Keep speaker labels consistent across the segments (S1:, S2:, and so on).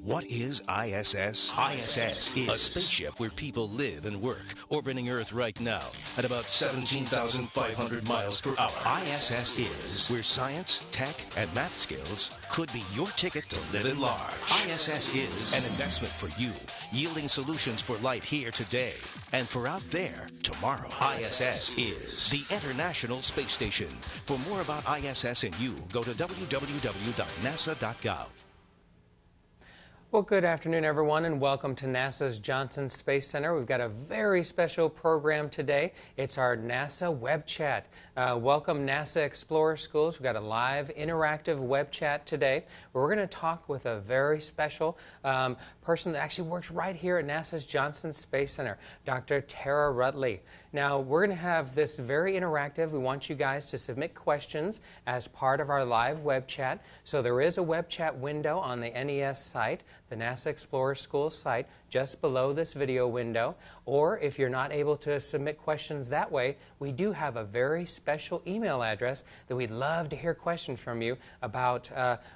S1: What is ISS? ISS is a spaceship where people live and work, orbiting Earth right now at about 17,500 miles per hour. ISS is where science, tech, and math skills could be your ticket to living large. ISS is an investment for you, yielding solutions for life here today and for out there tomorrow. ISS is the International Space Station. For more about ISS and you, go to www.nasa.gov.
S2: Well, good afternoon, everyone, and welcome to NASA's Johnson Space Center. We've got a very special program today. It's our NASA web chat. Welcome, NASA Explorer Schools. We've got a live, interactive web chat today. We're going to talk with a very special person that actually works right here at NASA's Johnson Space Center, Dr. Tara Rutley. Now, we're going to have this very interactive. We want you guys to submit questions as part of our live web chat. So there is a web chat window on the NES site, the NASA Explorer School site, just below this video window. Or if you're not able to submit questions that way, we do have a very special email address that we'd love to hear questions from you about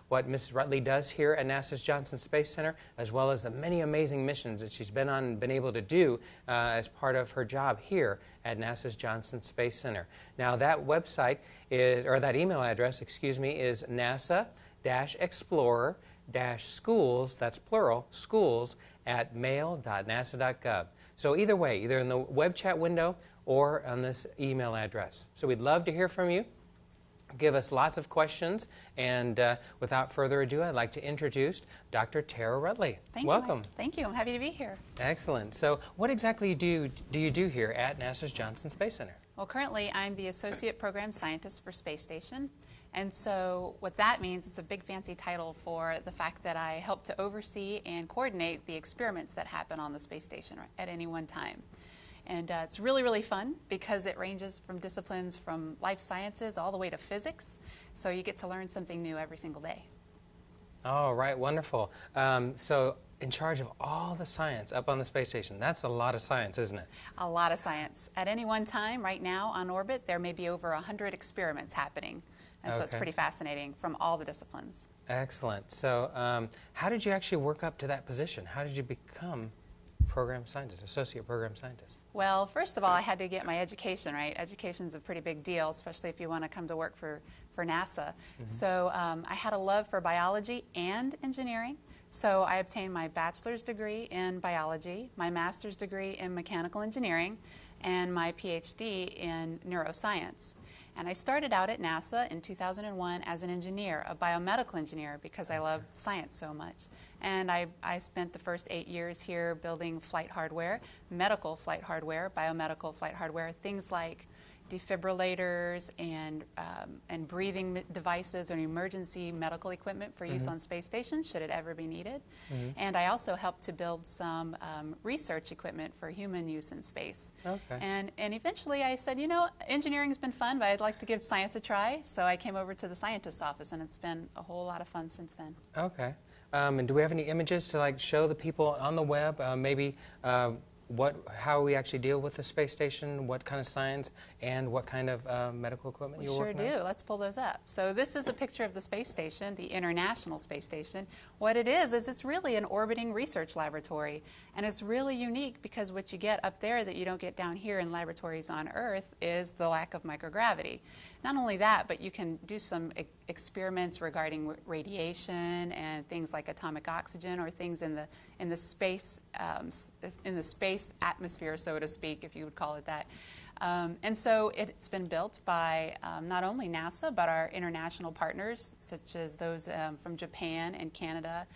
S2: what Ms. Ruttley does here at NASA's Johnson Space Center, as well as the many amazing missions that she's been on and been able to do as part of her job here at NASA's Johnson Space Center. Now that website is, or that email address, excuse me, is NASA-Explorer-Schools, that's plural, schools at mail.nasa.gov. So either way, either in the web chat window or on this email address. So we'd love to hear from you. Give us lots of questions, and without further ado, I'd like to introduce Dr. Tara Rutley. Welcome.
S3: Thank you. I'm happy to be here.
S2: Excellent. So what exactly do you do here at NASA's Johnson Space Center?
S3: Well, currently I'm the Associate Program Scientist for Space Station. And so what that means, it's a big fancy title for the fact that I help to oversee and coordinate the experiments that happen on the space station at any one time. And it's really, really fun because it ranges from disciplines from life sciences all the way to physics. So you get to learn something new every single day.
S2: Oh, right. Wonderful. So in charge of all the science up on the space station. That's a lot of science, isn't it?
S3: A lot of science. At any one time, right now on orbit, there may be over 100 experiments happening. And so it's pretty fascinating from all the disciplines.
S2: Excellent. So how did you actually work up to that position? How did you become program scientist, associate program scientist?
S3: Well, first of all, I had to get my education, right? Education's a pretty big deal, especially if you want to come to work for NASA. Mm-hmm. So I had a love for biology and engineering. So I obtained my bachelor's degree in biology, my master's degree in mechanical engineering, and my PhD in neuroscience. And I started out at NASA in 2001 as an engineer, a biomedical engineer, because I loved science so much. And I spent the first 8 years here building flight hardware, medical flight hardware, biomedical flight hardware, things like defibrillators and breathing devices and emergency medical equipment for use on space stations should it ever be needed. And I also helped to build some research equipment for human use in space. And eventually I said, you know, engineering's been fun, but I'd like to give science a try. So I came over to the scientist's office, and it's been a whole lot of fun since then.
S2: Okay. And do we have any images to like show the people on the web, maybe how we actually deal with the space station, what kind of science, and what kind of medical equipment you're working on?
S3: We sure do. Let's pull those up. So this is a picture of the space station, the International Space Station. What it is it's really an orbiting research laboratory. And it's really unique because what you get up there that you don't get down here in laboratories on Earth is the lack of microgravity. Not only that, but you can do some experiments regarding radiation and things like atomic oxygen or things in the space atmosphere, so to speak, if you would call it that. And so it's been built by not only NASA, but our international partners, such as those from Japan and Canada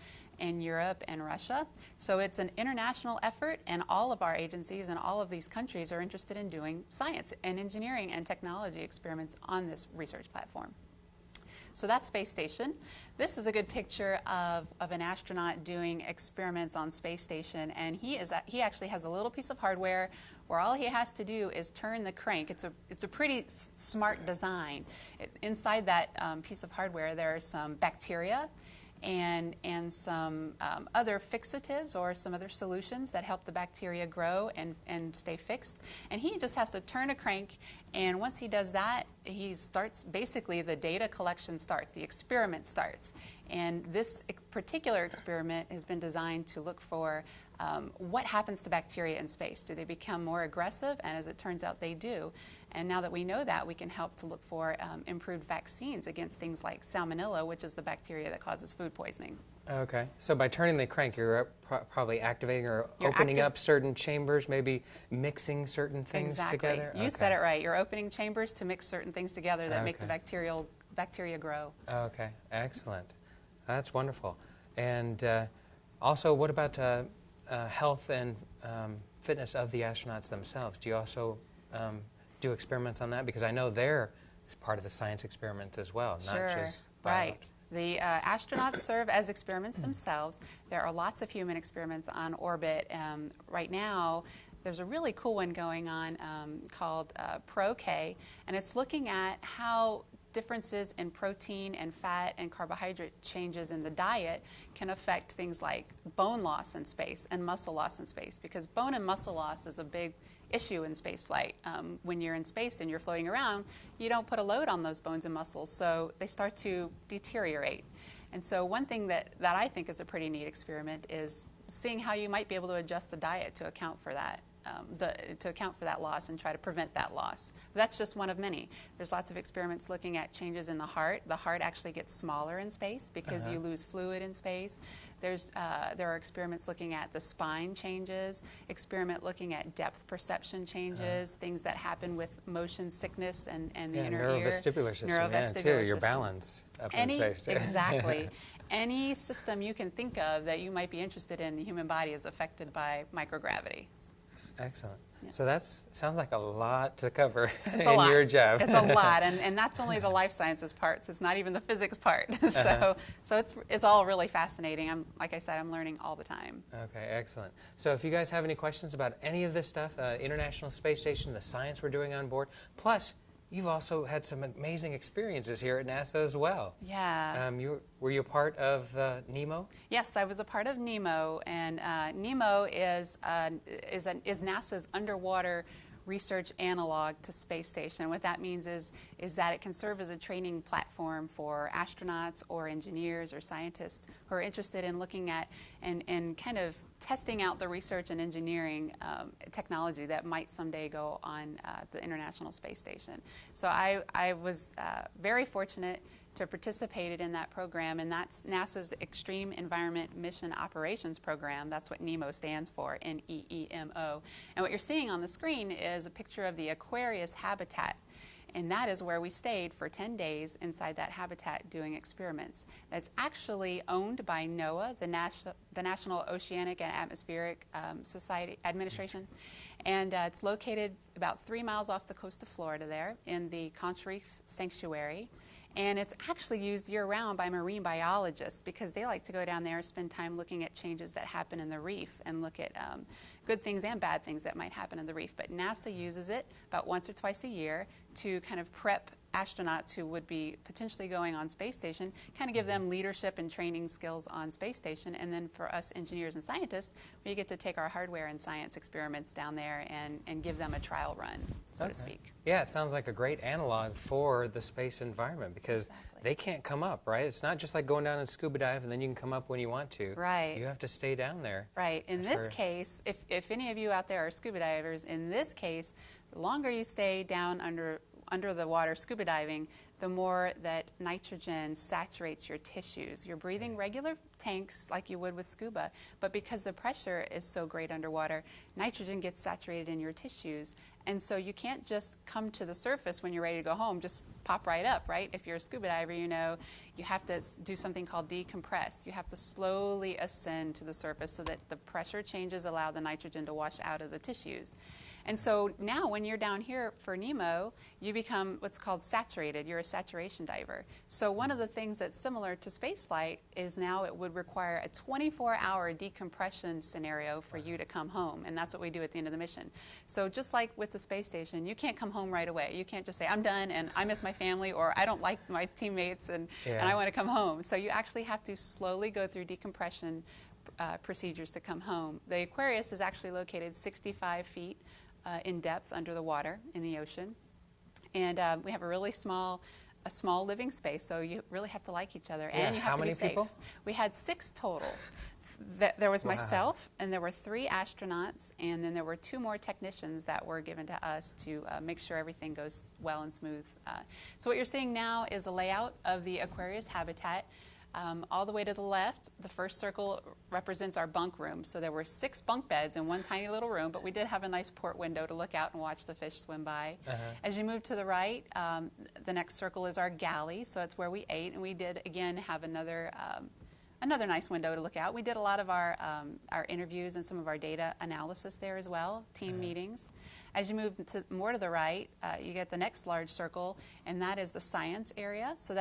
S3: and Europe and Russia. So it's an international effort, and all of our agencies and all of these countries are interested in doing science and engineering and technology experiments on this research platform. So that's Space Station. This is a good picture of an astronaut doing experiments on Space Station, and he actually has a little piece of hardware where all he has to do is turn the crank. It's a pretty smart design. Inside that piece of hardware there are some bacteria and some other fixatives or some other solutions that help the bacteria grow and stay fixed. And he just has to turn a crank, and once he does that, he starts, basically the data collection starts, the experiment starts. And this particular experiment has been designed to look for what happens to bacteria in space. Do they become more aggressive? And as it turns out, they do. And now that we know that, we can help to look for improved vaccines against things like salmonella, which is the bacteria that causes food poisoning.
S2: Okay. So by turning the crank, you're probably activating or opening up certain chambers, maybe mixing certain things together?
S3: You said it right. You're opening chambers to mix certain things together that make the bacteria grow.
S2: Okay. Excellent. That's wonderful. And also, what about health and fitness of the astronauts themselves? Do you also do experiments on that? Because I know they're part of the science experiments as well, not just biology.
S3: Right. The astronauts serve as experiments themselves. There are lots of human experiments on orbit. Right now, there's a really cool one going on called ProK, and it's looking at how differences in protein and fat and carbohydrate changes in the diet can affect things like bone loss in space and muscle loss in space, because bone and muscle loss is a big issue in space flight. When you're in space and you're floating around, you don't put a load on those bones and muscles, so they start to deteriorate. And so one thing that I think is a pretty neat experiment is seeing how you might be able to adjust the diet to account for that. To account for that loss and try to prevent that loss. That's just one of many. There's lots of experiments looking at changes in the heart. The heart actually gets smaller in space because you lose fluid in space. There are experiments looking at the spine changes, experiment looking at depth perception changes, things that happen with motion sickness and the inner ear.
S2: Neurovestibular system,
S3: Neurovestibular
S2: your balance up in space. Too.
S3: Exactly. Any system you can think of that you might be interested in, the human body is affected by microgravity.
S2: Excellent.
S3: Yeah.
S2: So that sounds like a lot to cover in
S3: your
S2: job.
S3: It's a lot, and that's only the life sciences part. So it's not even the physics part. So it's all really fascinating. Like I said, I'm learning all the time.
S2: Okay, excellent. So if you guys have any questions about any of this stuff, International Space Station, the science we're doing on board, plus you've also had some amazing experiences here at NASA as well.
S3: Yeah.
S2: Were you a part of NEEMO?
S3: Yes, I was a part of NEEMO, and NEEMO is NASA's underwater research analog to space station. And what that means is that it can serve as a training platform for astronauts or engineers or scientists who are interested in looking at and kind of testing out the research and engineering technology that might someday go on the International Space Station. So I was very fortunate to participate in that program, and that's NASA's Extreme Environment Mission Operations Program. That's what NEEMO stands for, N-E-E-M-O. And what you're seeing on the screen is a picture of the Aquarius Habitat. And that is where we stayed for 10 days inside that habitat doing experiments. That's actually owned by NOAA, the National Oceanic and Atmospheric Society Administration. And it's located about 3 miles off the coast of Florida there in the Conch Reef Sanctuary. And it's actually used year-round by marine biologists because they like to go down there and spend time looking at changes that happen in the reef and look at good things and bad things that might happen in the reef. But NASA uses it about once or twice a year to kind of prep astronauts who would be potentially going on space station, kind of give them leadership and training skills on space station. And then for us engineers and scientists, we get to take our hardware and science experiments down there and give them a trial run, so to speak.
S2: Yeah, it sounds like a great analog for the space environment because they can't come up, right? It's not just like going down and scuba dive and then you can come up when you want to.
S3: Right.
S2: You have to stay down there.
S3: Right. In this case, if any of you out there are scuba divers, in this case, the longer you stay down under the water scuba diving, the more that nitrogen saturates your tissues. You're breathing regular tanks like you would with scuba, but because the pressure is so great underwater, nitrogen gets saturated in your tissues. And so you can't just come to the surface when you're ready to go home, just pop right up, right? If you're a scuba diver, you know you have to do something called decompress. You have to slowly ascend to the surface so that the pressure changes allow the nitrogen to wash out of the tissues. And so now when you're down here for NEEMO, you become what's called saturated. You're a saturation diver. So one of the things that's similar to spaceflight is now it would require a 24-hour decompression scenario for you to come home, and that's what we do at the end of the mission. So just like with the space station, you can't come home right away. You can't just say, I'm done and I miss my family, or I don't like my teammates and I want to come home. So you actually have to slowly go through decompression procedures to come home. The Aquarius is actually located 65 feet in depth under the water in the ocean. And we have a really small living space, so you really have to like each other, and you have to be safe. How many people? We had 6 total. There was myself, and there were 3 astronauts, and then there were 2 more technicians that were given to us to make sure everything goes well and smooth. So what you're seeing now is a layout of the Aquarius Habitat. All the way to the left, the first circle represents our bunk room. So there were 6 bunk beds in one tiny little room, but we did have a nice port window to look out and watch the fish swim by. As you move to the right, the next circle is our galley, so it's where we ate, and we did, again, have another nice window to look out. We did a lot of our interviews and some of our data analysis there as well, team meetings. As you move more to the right, you get the next large circle, and that is the science area. So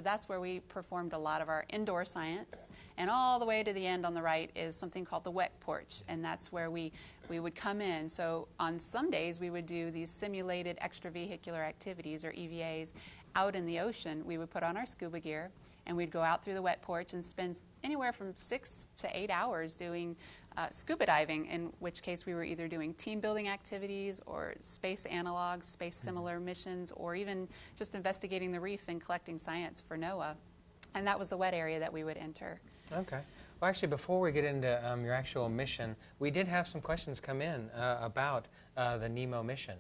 S3: that's where we performed a lot of our indoor science. And all the way to the end on the right is something called the Wet Porch, and that's where we would come in. So on some days, we would do these simulated extravehicular activities, or EVAs, out in the ocean. We would put on our scuba gear, and we'd go out through the Wet Porch and spend anywhere from 6 to 8 hours doing scuba diving, in which case we were either doing team building activities or space analogs, space similar missions, or even just investigating the reef and collecting science for NOAA. And that was the wet area that we would enter.
S2: Okay. Well, actually, before we get into your actual mission, we did have some questions come in about the NEEMO mission.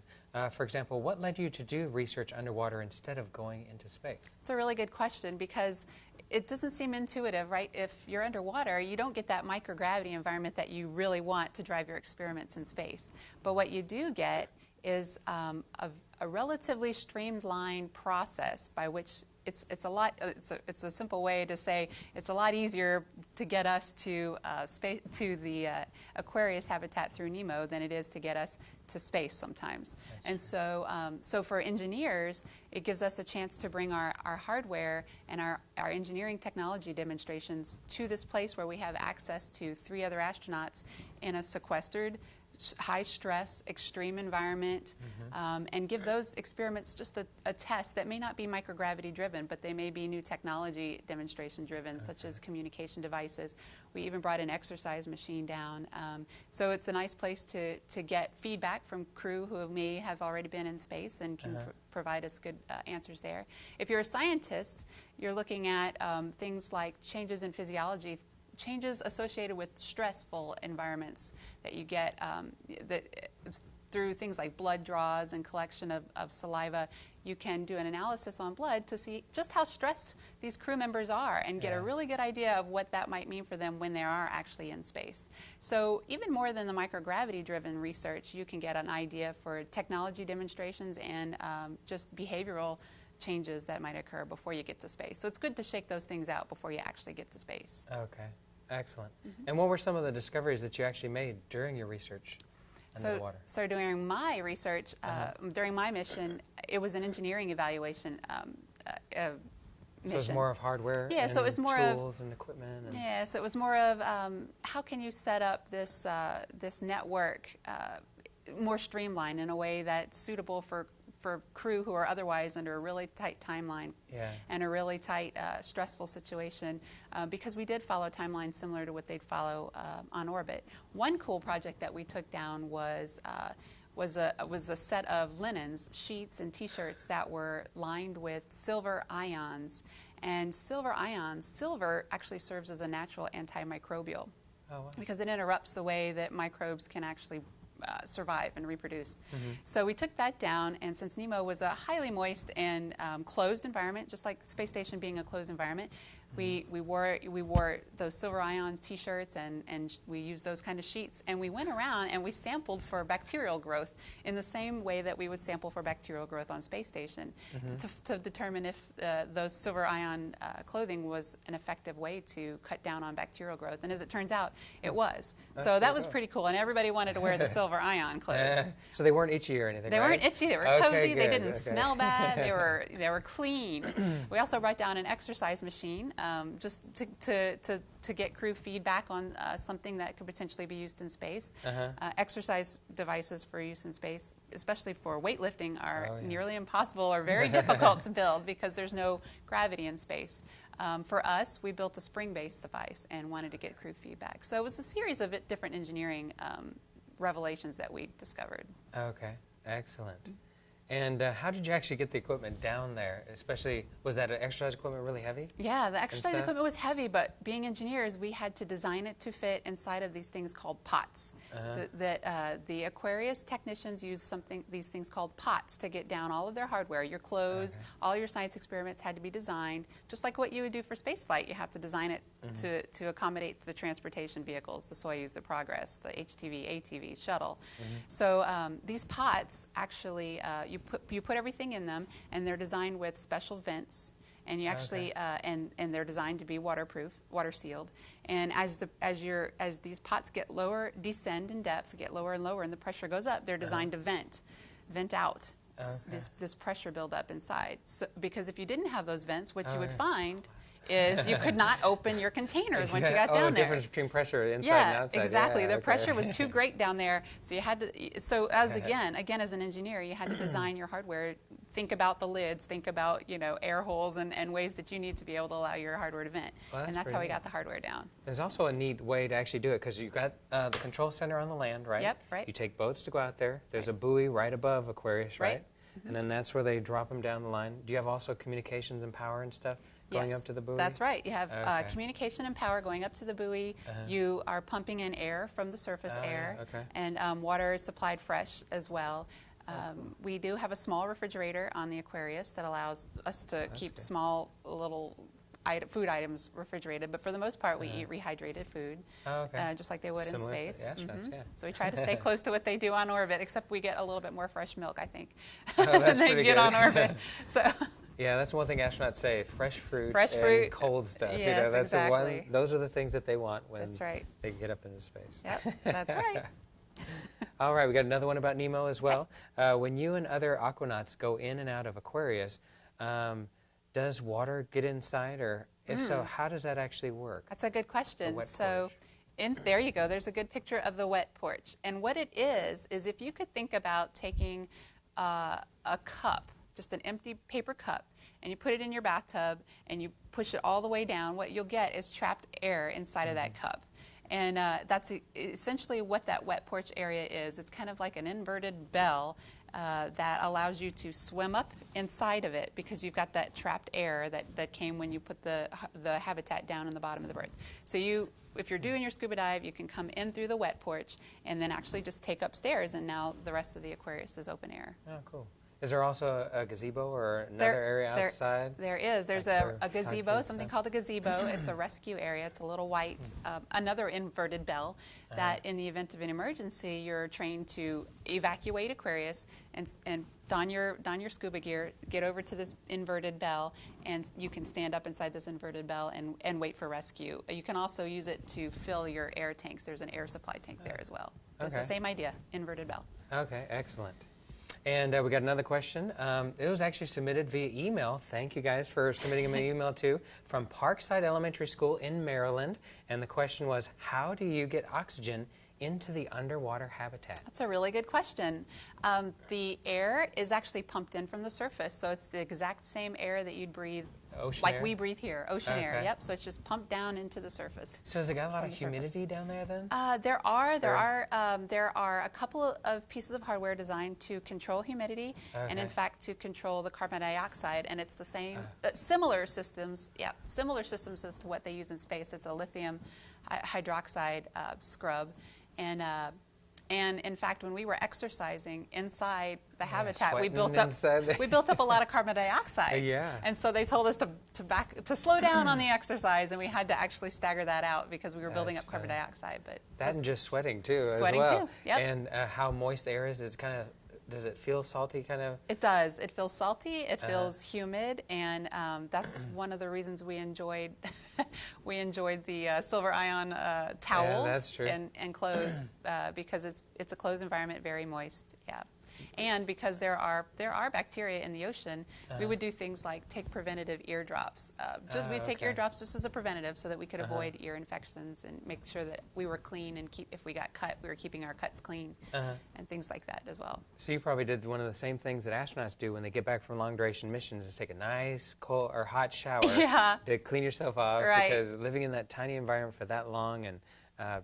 S2: For example, what led you to do research underwater instead of going into space?
S3: It's a really good question, because it doesn't seem intuitive, right? If you're underwater, you don't get that microgravity environment that you really want to drive your experiments in space. But what you do get is a relatively streamlined process by which it's a simple way to say it's a lot easier to get us to the Aquarius Habitat through NEEMO than it is to get us to space sometimes. And so for engineers, it gives us a chance to bring our hardware and our engineering technology demonstrations to this place where we have access to 3 other astronauts in a sequestered, high-stress, extreme environment, and give those experiments just a test that may not be microgravity-driven, but they may be new technology demonstration-driven, such as communication devices. We even brought an exercise machine down. So it's a nice place to get feedback from crew who may have already been in space and can provide us good answers there. If you're a scientist, you're looking at things like changes in physiology, changes associated with stressful environments that you get through things like blood draws and collection of saliva. You can do an analysis on blood to see just how stressed these crew members are and get a really good idea of what that might mean for them when they are actually in space. So even more than the microgravity-driven research, you can get an idea for technology demonstrations and just behavioral changes that might occur before you get to space. So it's good to shake those things out before you actually get to space.
S2: Okay. Excellent. And what were some of the discoveries that you actually made during your research underwater?
S3: So during my research, during my mission, it was an engineering evaluation mission.
S2: So it was more of hardware and
S3: so it was more
S2: tools and equipment?
S3: And so it was more of how can you set up this, this network more streamlined in a way that's suitable for crew who are otherwise under a really tight timeline and a really tight, stressful situation, because we did follow timelines similar to what they'd follow on orbit. One cool project that we took down was a set of linens, sheets, and T-shirts that were lined with silver ions. And silver actually serves as a natural antimicrobial because it interrupts the way that microbes can actually survive and reproduce. So we took that down, and since NEEMO was a highly moist and closed environment, just like the space station being a closed environment, We wore those silver ion T-shirts, and we used those kind of sheets. And we went around and we sampled for bacterial growth in the same way that we would sample for bacterial growth on space station, to determine if those silver ion clothing was an effective way to cut down on bacterial growth. And as it turns out, it was. So that was pretty cool. And everybody wanted to wear the silver ion clothes.
S2: So they weren't itchy or anything,
S3: They
S2: right?
S3: weren't itchy. They were cozy. They didn't smell bad. They were clean. We also brought down an exercise machine, just to get crew feedback on something that could potentially be used in space. Exercise devices for use in space, especially for weightlifting, are nearly impossible or very difficult to build because there's no gravity in space. For us, we built a spring-based device and wanted to get crew feedback. So it was a series of different engineering revelations that we discovered.
S2: Okay, excellent. And how did you actually get the equipment down there? Especially, was that exercise equipment really heavy?
S3: Yeah, the exercise equipment was heavy, but being engineers, we had to design it to fit inside of these things called pots. The Aquarius technicians use these things called pots to get down all of their hardware. Your clothes, all your science experiments had to be designed, just like what you would do for spaceflight. You have to design it to accommodate the transportation vehicles, the Soyuz, the Progress, the HTV, ATV, shuttle. So these pots actually, you put everything in them, and they're designed with special vents, and you actually and they're designed to be waterproof, water sealed. And as these pots descend in depth, get lower and lower, and the pressure goes up, they're designed to vent out this pressure buildup inside. So, because if you didn't have those vents, what you would find is you could not open your containers once you got down there.
S2: The difference between pressure inside and outside.
S3: Exactly. The pressure was too great down there, so you had to. So again as an engineer, you had to design your hardware. Think about the lids. Think about air holes and ways that you need to be able to allow your hardware to vent.
S2: Well,
S3: and that's how we got the hardware down.
S2: There's also a neat way to actually do it because you've got the control center on the land, right?
S3: Yep. Right.
S2: You take boats to go out there. There's a buoy right above Aquarius, right? And then that's where they drop them down the line. Do you have also communications and power and stuff? Going up to the buoy?
S3: That's right. You have communication and power going up to the buoy. You are pumping in air from the surface air, and water is supplied fresh as well. We do have a small refrigerator on the Aquarius that allows us to keep small little food items refrigerated, but for the most part, we eat rehydrated food, just like they would in space. So we try to stay close to what they do on orbit, except we get a little bit more fresh milk, I think, than they get on orbit. So.
S2: Yeah, that's one thing astronauts say: fresh fruit,
S3: and
S2: cold stuff.
S3: Yes,
S2: that's
S3: exactly.
S2: Those are the things that they want when
S3: they
S2: get up into space.
S3: Yep, that's right.
S2: All right, we got another one about Nemo as well. When you and other aquanauts go in and out of Aquarius, does water get inside, or if so, how does that actually work?
S3: That's a good question. There you go. There's a good picture of the wet porch. And what it is if you could think about taking a cup, just an empty paper cup, and you put it in your bathtub and you push it all the way down, what you'll get is trapped air inside of that cup. And that's essentially what that wet porch area is. It's kind of like an inverted bell that allows you to swim up inside of it because you've got that trapped air that came when you put the habitat down in the bottom of the berth. So if you're doing your scuba dive, you can come in through the wet porch and then actually just take upstairs, and now the rest of the Aquarius is open air.
S2: Oh, cool. Is there also a gazebo or another area outside?
S3: There is. There's a gazebo, something called a gazebo. It's a rescue area. It's a little white, another inverted bell that in the event of an emergency, you're trained to evacuate Aquarius and don your scuba gear, get over to this inverted bell, and you can stand up inside this inverted bell and wait for rescue. You can also use it to fill your air tanks. There's an air supply tank there as well. It's the same idea, inverted bell.
S2: Okay, excellent. And we got another question. It was actually submitted via email. Thank you guys for submitting an email too, from Parkside Elementary School in Maryland. And the question was, how do you get oxygen into the underwater habitat?
S3: That's a really good question. The air is actually pumped in from the surface, so it's the exact same air that you'd breathe, we breathe here, ocean air. Yep. So it's just pumped down into the surface.
S2: So has it got a lot of humidity down there then?
S3: There are a couple of pieces of hardware designed to control humidity, and in fact to control the carbon dioxide. And it's the same, similar systems. Yeah, similar systems as to what they use in space. It's a lithium hydroxide scrub, and And in fact, when we were exercising inside the
S2: Yeah,
S3: habitat, we
S2: sweating
S3: built up a lot of carbon dioxide.
S2: Yeah.
S3: And so they told us to slow down on the exercise, and we had to actually stagger that out because we were building up carbon dioxide. But
S2: that and just sweating too,
S3: sweating
S2: as well.
S3: too. Yep.
S2: And how moist the air is. It's kind of. Does it feel salty, kind of?
S3: It does. It feels salty. It feels humid, and that's one of the reasons we enjoyed the silver ion towels
S2: that's true.
S3: and clothes because it's a closed environment, very moist. Yeah. And because there are bacteria in the ocean, we would do things like take preventative ear drops. We'd take ear drops just as a preventative so that we could avoid ear infections and make sure that we were clean and if we got cut, we were keeping our cuts clean and things like that as well.
S2: So you probably did one of the same things that astronauts do when they get back from long duration missions is take a nice cold or hot shower to clean yourself off because living in that tiny environment for that long and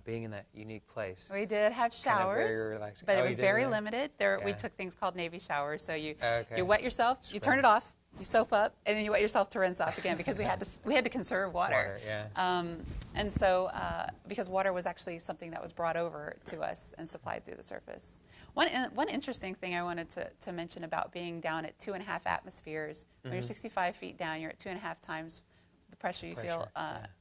S2: being in that unique place.
S3: We did have showers,
S2: very relaxing.
S3: but it was very limited. We took things called Navy showers. So you wet yourself, you turn it off, you soap up, and then you wet yourself to rinse off again because we had to conserve water. And so because water was actually something that was brought over to us and supplied through the surface. One interesting thing I wanted to mention about being down at 2.5 atmospheres. When you're 65 feet down, you're at 2.5 times the pressure you feel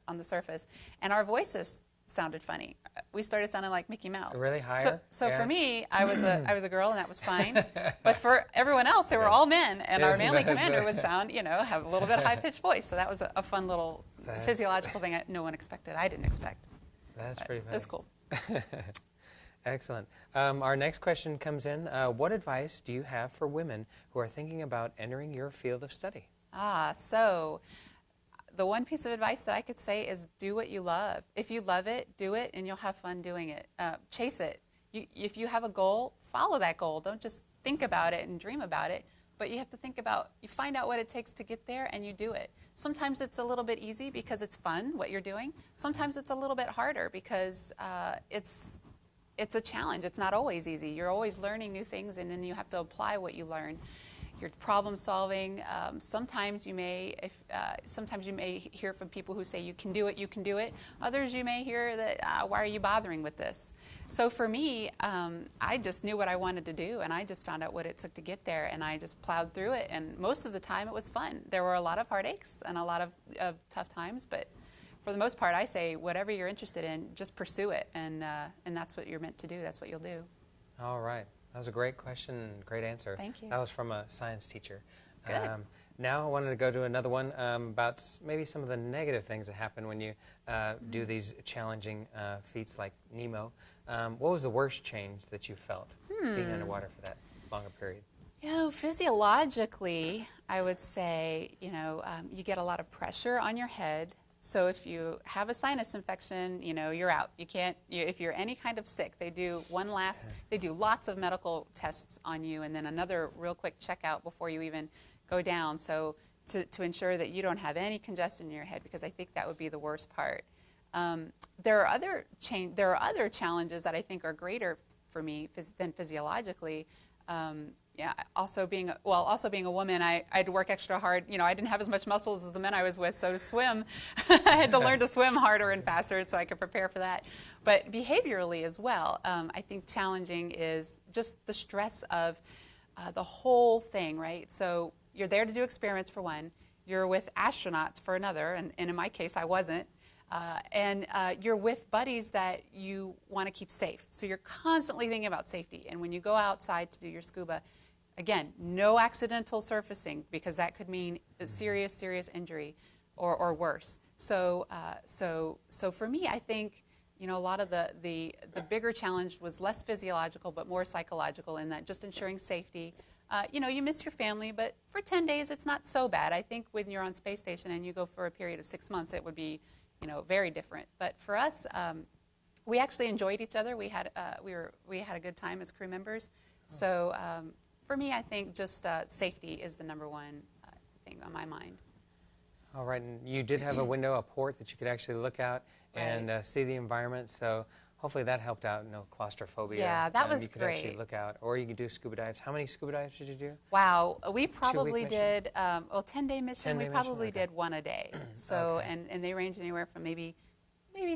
S3: on the surface, and our voices sounded funny. We started sounding like Mickey Mouse.
S2: Really higher?
S3: So for me, I was a girl, and that was fine. But for everyone else, they were all men, and our manly commander would sound, have a little bit high-pitched voice. So that was a fun little physiological thing no one expected. I didn't expect.
S2: That's pretty funny.
S3: It was cool.
S2: Excellent. Our next question comes in. What advice do you have for women who are thinking about entering your field of study?
S3: So the one piece of advice that I could say is do what you love. If you love it, do it, and you'll have fun doing it. Chase it. If you have a goal, follow that goal. Don't just think about it and dream about it, but you have to you find out what it takes to get there, and you do it. Sometimes it's a little bit easy because it's fun, what you're doing. Sometimes it's a little bit harder because it's a challenge. It's not always easy. You're always learning new things, and then you have to apply what you learn. You're problem solving. Sometimes you may hear from people who say you can do it. Others you may hear that why are you bothering with this? So for me, I just knew what I wanted to do, and I just found out what it took to get there, and I just plowed through it. And most of the time, it was fun. There were a lot of heartaches and a lot of tough times, but for the most part, I say whatever you're interested in, just pursue it, and that's what you're meant to do. That's what you'll do.
S2: All right. That was a great question and great answer.
S3: Thank you.
S2: That was from a science teacher.
S3: Good.
S2: Now I wanted to go to another one about maybe some of the negative things that happen when you do these challenging feats like NEEMO. What was the worst change that you felt being underwater for that longer period?
S3: Physiologically, I would say, you get a lot of pressure on your head. So if you have a sinus infection, you're out. You can't. If you're any kind of sick, they do lots of medical tests on you, and then another real quick checkout before you even go down. So to ensure that you don't have any congestion in your head, because I think that would be the worst part. There are other challenges that I think are greater for me than physiologically. Also being a woman, I had to work extra hard. I didn't have as much muscles as the men I was with, so to swim, I had to learn to swim harder and faster so I could prepare for that. But behaviorally as well, I think challenging is just the stress of the whole thing, right? So you're there to do experiments for one, you're with astronauts for another, and in my case, I wasn't. And you're with buddies that you want to keep safe. So you're constantly thinking about safety. And when you go outside to do your scuba, again, no accidental surfacing, because that could mean a serious injury or worse. So for me, I think a lot of the bigger challenge was less physiological but more psychological, in that just ensuring safety. You miss your family, but for 10 days it's not so bad. I think when you're on space station and you go for a period of 6 months, it would be very different. But for us, we actually enjoyed each other. We had a good time as crew members. So for me, I think just safety is the number one thing on my mind.
S2: All right, and you did have a window, a port that you could actually look out and see the environment. So hopefully that helped out. No claustrophobia.
S3: Yeah, that was
S2: you could
S3: great.
S2: actually look out, or you could do scuba dives. How many scuba dives did you do?
S3: Wow, we probably did 10-day mission.
S2: 10-day
S3: we probably
S2: mission?
S3: did one a day. So and they range anywhere from maybe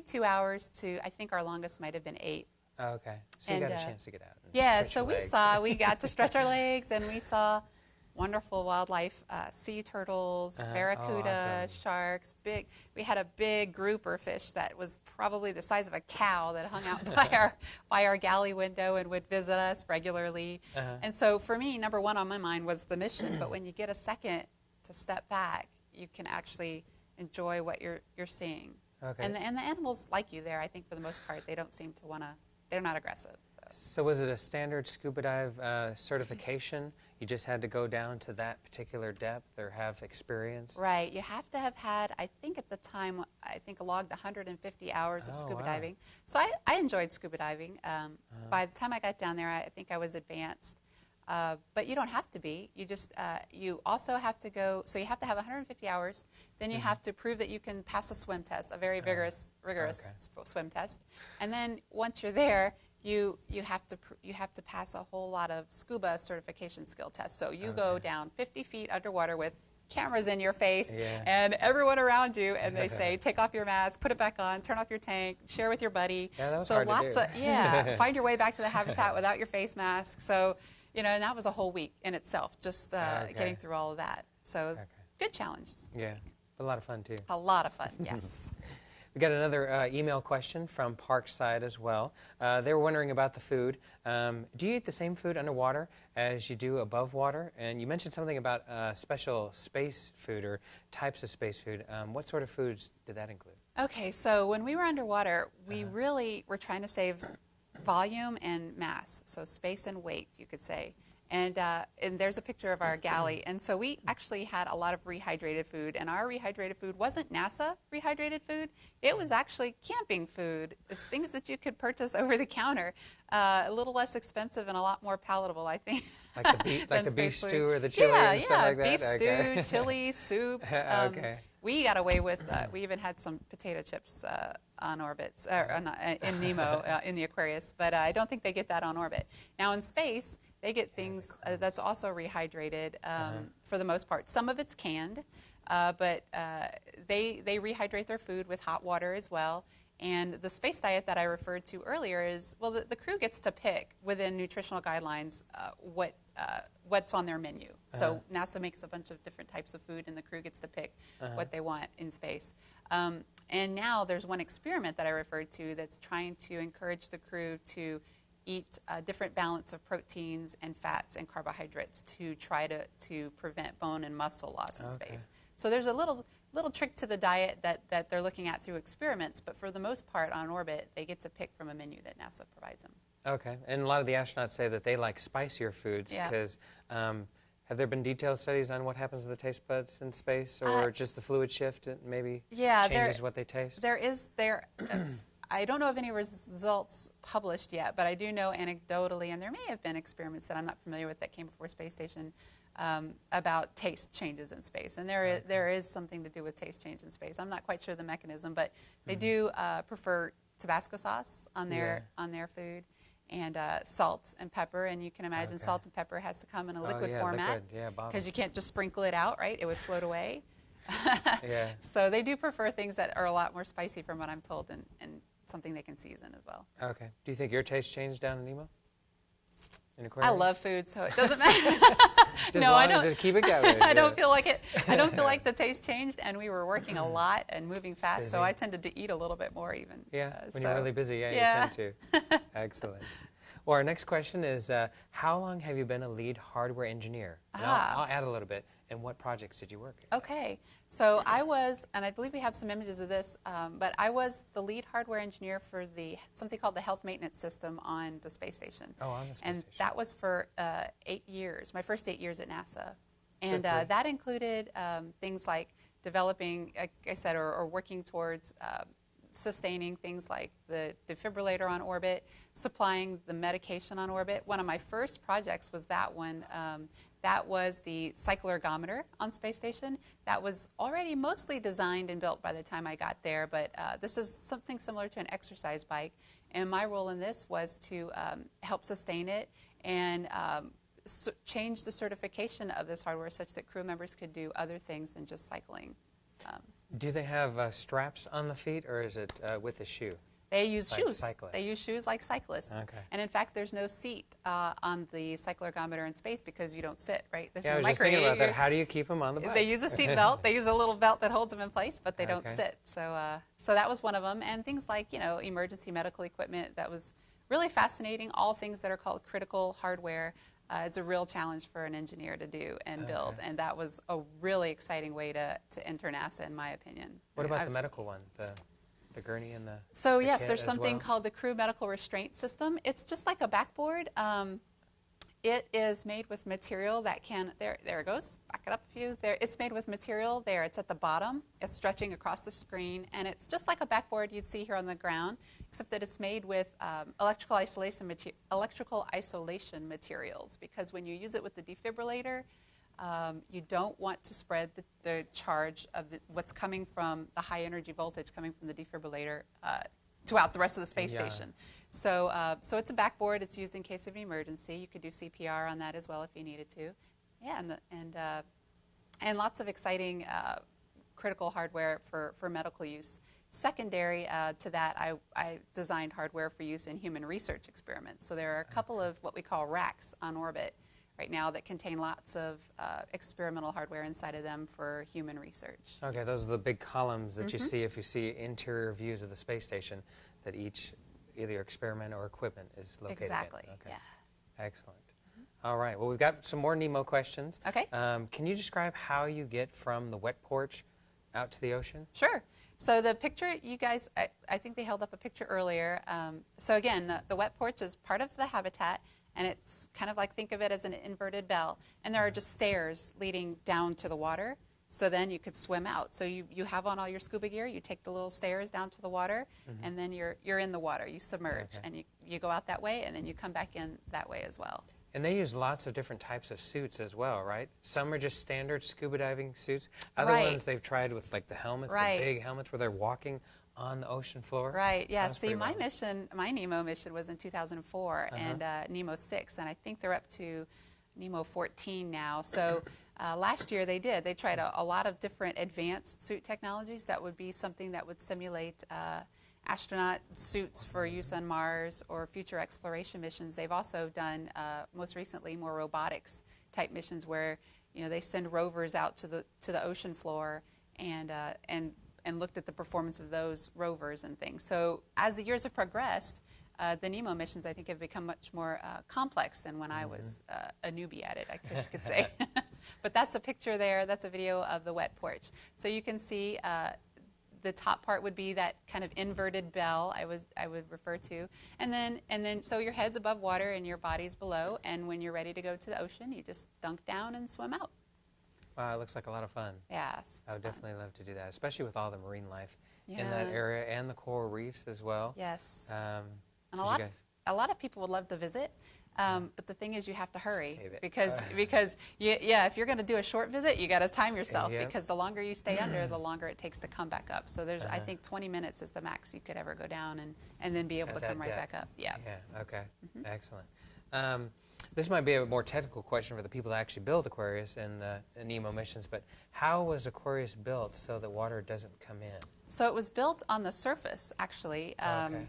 S3: 2 hours to, I think our longest might have been 8.
S2: Oh, okay. So you
S3: And,
S2: got a chance to get out. And
S3: Yeah,
S2: stretch
S3: so
S2: your legs.
S3: we got to stretch our legs, and we saw wonderful wildlife, sea turtles, barracuda,
S2: awesome.
S3: sharks, we had a big grouper fish that was probably the size of a cow that hung out by our galley window and would visit us regularly. And so for me, number one on my mind was the mission, but when you get a second to step back, you can actually enjoy what you're seeing.
S2: Okay.
S3: And the animals like you there, I think for the most part, they don't seem to want to, they're not aggressive.
S2: So was it a standard scuba dive certification? You just had to go down to that particular depth or have experience?
S3: Right. You have to have had, I think at the time, logged 150 hours of scuba diving. So I enjoyed scuba diving. By the time I got down there, I think I was advanced. But you don't have to be. You just, you also have to go, so you have to have 150 hours. Then you have to prove that you can pass a swim test, a very rigorous swim test. And then once you're there, you have to pass a whole lot of scuba certification skill tests. So you go down 50 feet underwater with cameras in your face and everyone around you, and they say, take off your mask, put it back on, turn off your tank, share with your buddy.
S2: Yeah, that was
S3: so
S2: hard
S3: lots
S2: to do.
S3: of find your way back to the habitat without your face mask. So and that was a whole week in itself, just getting through all of that. So good challenge.
S2: Yeah, a lot of fun too.
S3: A lot of fun, yes.
S2: We got another email question from Parkside as well. They were wondering about the food. Do you eat the same food underwater as you do above water? And you mentioned something about special space food or types of space food. What sort of foods did that include?
S3: Okay, so when we were underwater, we really were trying to save volume and mass, so space and weight, you could say. And there's a picture of our galley. And so we actually had a lot of rehydrated food. And our rehydrated food wasn't NASA rehydrated food. It was actually camping food. It's things that you could purchase over the counter. A little less expensive and a lot more palatable, I think.
S2: Like the beef stew or the chili and stuff like that?
S3: Beef stew, chili, soups. We got away with, we even had some potato chips on orbit, in NEEMO, in the Aquarius. But I don't think they get that on orbit. Now in space, they get things that's also rehydrated for the most part. Some of it's canned, but they rehydrate their food with hot water as well. And the space diet that I referred to earlier is, well, the crew gets to pick within nutritional guidelines what's on their menu. So NASA makes a bunch of different types of food, and the crew gets to pick what they want in space. And now there's one experiment that I referred to that's trying to encourage the crew to eat a different balance of proteins and fats and carbohydrates to try to prevent bone and muscle loss in space. So there's a little trick to the diet that they're looking at through experiments, but for the most part on orbit, they get to pick from a menu that NASA provides them.
S2: Okay, and a lot of the astronauts say that they like spicier foods because have there been detailed studies on what happens to the taste buds in space, or just the fluid shift that maybe changes what they taste? I don't know of any results published yet, but I do know anecdotally, and there may have been experiments that I'm not familiar with that came before space station about taste changes in space. And there is something to do with taste change in space. I'm not quite sure the mechanism, but they do prefer Tabasco sauce on their food, and salt and pepper. And you can imagine salt and pepper has to come in a liquid format because you can't just sprinkle it out, right? It would float away. So they do prefer things that are a lot more spicy from what I'm told, and something they can season as well. Okay. Do you think your taste changed down in NEEMO? In Aquarius?
S3: I love food, so it doesn't matter.
S2: No, I don't. Just keep it going.
S3: I don't feel like it. I don't feel like the taste changed, and we were working a lot and moving fast,
S2: busy.
S3: so I tended to eat a little bit more even.
S2: Yeah, when you're really busy, you tend to. Excellent. Well, our next question is, how long have you been a lead hardware engineer? And I'll add a little bit. And what projects did you work at?
S3: Okay. So I was, and I believe we have some images of this, but I was the lead hardware engineer for something called the health maintenance system on the space station.
S2: Oh, on the space
S3: station. And that was for 8 years, my first 8 years at NASA. And that included things like developing, like I said, or working towards sustaining things like the defibrillator on orbit, supplying the medication on orbit. One of my first projects was that one. That was the cycloergometer on space station. That was already mostly designed and built by the time I got there, but this is something similar to an exercise bike. And my role in this was to help sustain it and change the certification of this hardware such that crew members could do other things than just cycling.
S2: Do they have straps on the feet, or is it with a shoe?
S3: They use
S2: like
S3: shoes.
S2: cyclists.
S3: They use shoes like cyclists.
S2: Okay.
S3: And in fact, there's no seat on the cyclergometer in space because you don't sit, right? There's
S2: Yeah,
S3: no
S2: I was just thinking about that. How do you keep them on the bike?
S3: They use a seat belt. They use a little belt that holds them in place, but they don't
S2: Okay.
S3: sit. So, so that was one of them. And things like, emergency medical equipment. That was really fascinating. All things that are called critical hardware. It's a real challenge for an engineer to do and build. And that was a really exciting way to enter NASA, in my opinion.
S2: What about the medical one? The gurney and the
S3: So
S2: the
S3: yes,
S2: kit
S3: there's
S2: as
S3: something
S2: well?
S3: called the Crew Medical Restraint System. It's just like a backboard. It is made with material that can, there it goes, back it up a few. There, it's made with material there. It's at the bottom. It's stretching across the screen, and it's just like a backboard you'd see here on the ground, except that it's made with electrical isolation materials, because when you use it with the defibrillator, you don't want to spread the charge of what's coming from the high energy voltage coming from the defibrillator throughout the rest of the space station. So, so it's a backboard. It's used in case of an emergency. You could do CPR on that as well if you needed to. Yeah, and lots of exciting critical hardware for medical use. Secondary to that, I designed hardware for use in human research experiments. So there are a couple of what we call racks on orbit right now that contain lots of experimental hardware inside of them for human research.
S2: Okay, those are the big columns that you see if you see interior views of the space station, that each either experiment or equipment is located
S3: Exactly,
S2: in. Okay.
S3: yeah.
S2: Excellent. All right, well, we've got some more NEEMO questions.
S3: Okay.
S2: Can you describe how you get from the wet porch out to the ocean?
S3: Sure. So the picture, you guys, I think they held up a picture earlier. So again, the wet porch is part of the habitat, and it's kind of like, think of it as an inverted bell. And there are just stairs leading down to the water, so then you could swim out. So you have on all your scuba gear, you take the little stairs down to the water, and then you're in the water. You submerge, and you go out that way, and then you come back in that way as well.
S2: And they use lots of different types of suits as well, right? Some are just standard scuba diving suits. Other ones they've tried with like the helmets, the big helmets where they're walking on the ocean floor.
S3: Right, yeah.
S2: That's
S3: See, my
S2: wild.
S3: mission, my NEEMO mission was in 2004, and NEEMO 6, and I think they're up to NEEMO 14 now. So last year they did. They tried a lot of different advanced suit technologies that would be something that would simulate astronaut suits for use on Mars or future exploration missions. They've also done, most recently, more robotics type missions where they send rovers out to the ocean floor and looked at the performance of those rovers and things. So as the years have progressed, the NEEMO missions, I think, have become much more complex than when I was a newbie at it, I guess you could say. But that's a picture there. That's a video of the wet porch. So you can see the top part would be that kind of inverted bell I would refer to, and then so your head's above water and your body's below, and when you're ready to go to the ocean, you just dunk down and swim out.
S2: Wow, it looks like a lot of fun.
S3: Yes,
S2: I would definitely love to do that, especially with all the marine life in
S3: Yeah.
S2: that area and the coral reefs as well.
S3: Yes, and
S2: did
S3: a
S2: you
S3: lot of people would love to visit. But the thing is, you have to hurry
S2: Save it.
S3: because if you're going to do a short visit, you got to time yourself
S2: Yep.
S3: because the longer you stay under, the longer it takes to come back up. So there's, I think, 20 minutes is the max you could ever go down and then be able to
S2: At
S3: come
S2: that
S3: right
S2: depth.
S3: back up. Yeah.
S2: Yeah, okay. Excellent. This might be a more technical question for the people that actually build Aquarius and the NEEMO missions, but how was Aquarius built so that water doesn't come in?
S3: So it was built on the surface, actually.
S2: Okay.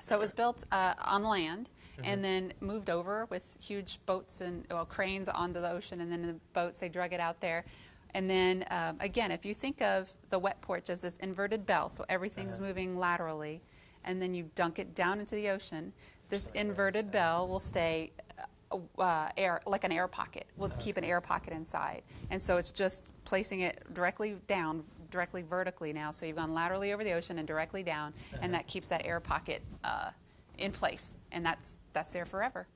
S3: So it was built on land and then moved over with huge boats and cranes onto the ocean, and then in the boats they drug it out there. And then again, if you think of the wet porch as this inverted bell, so everything's moving laterally, and then you dunk it down into the ocean, this inverted bell will stay air, like an air pocket. We'll keep an air pocket inside. And so it's just placing it directly down, directly vertically now. So you've gone laterally over the ocean and directly down, and that keeps that air pocket in place. And that's there forever.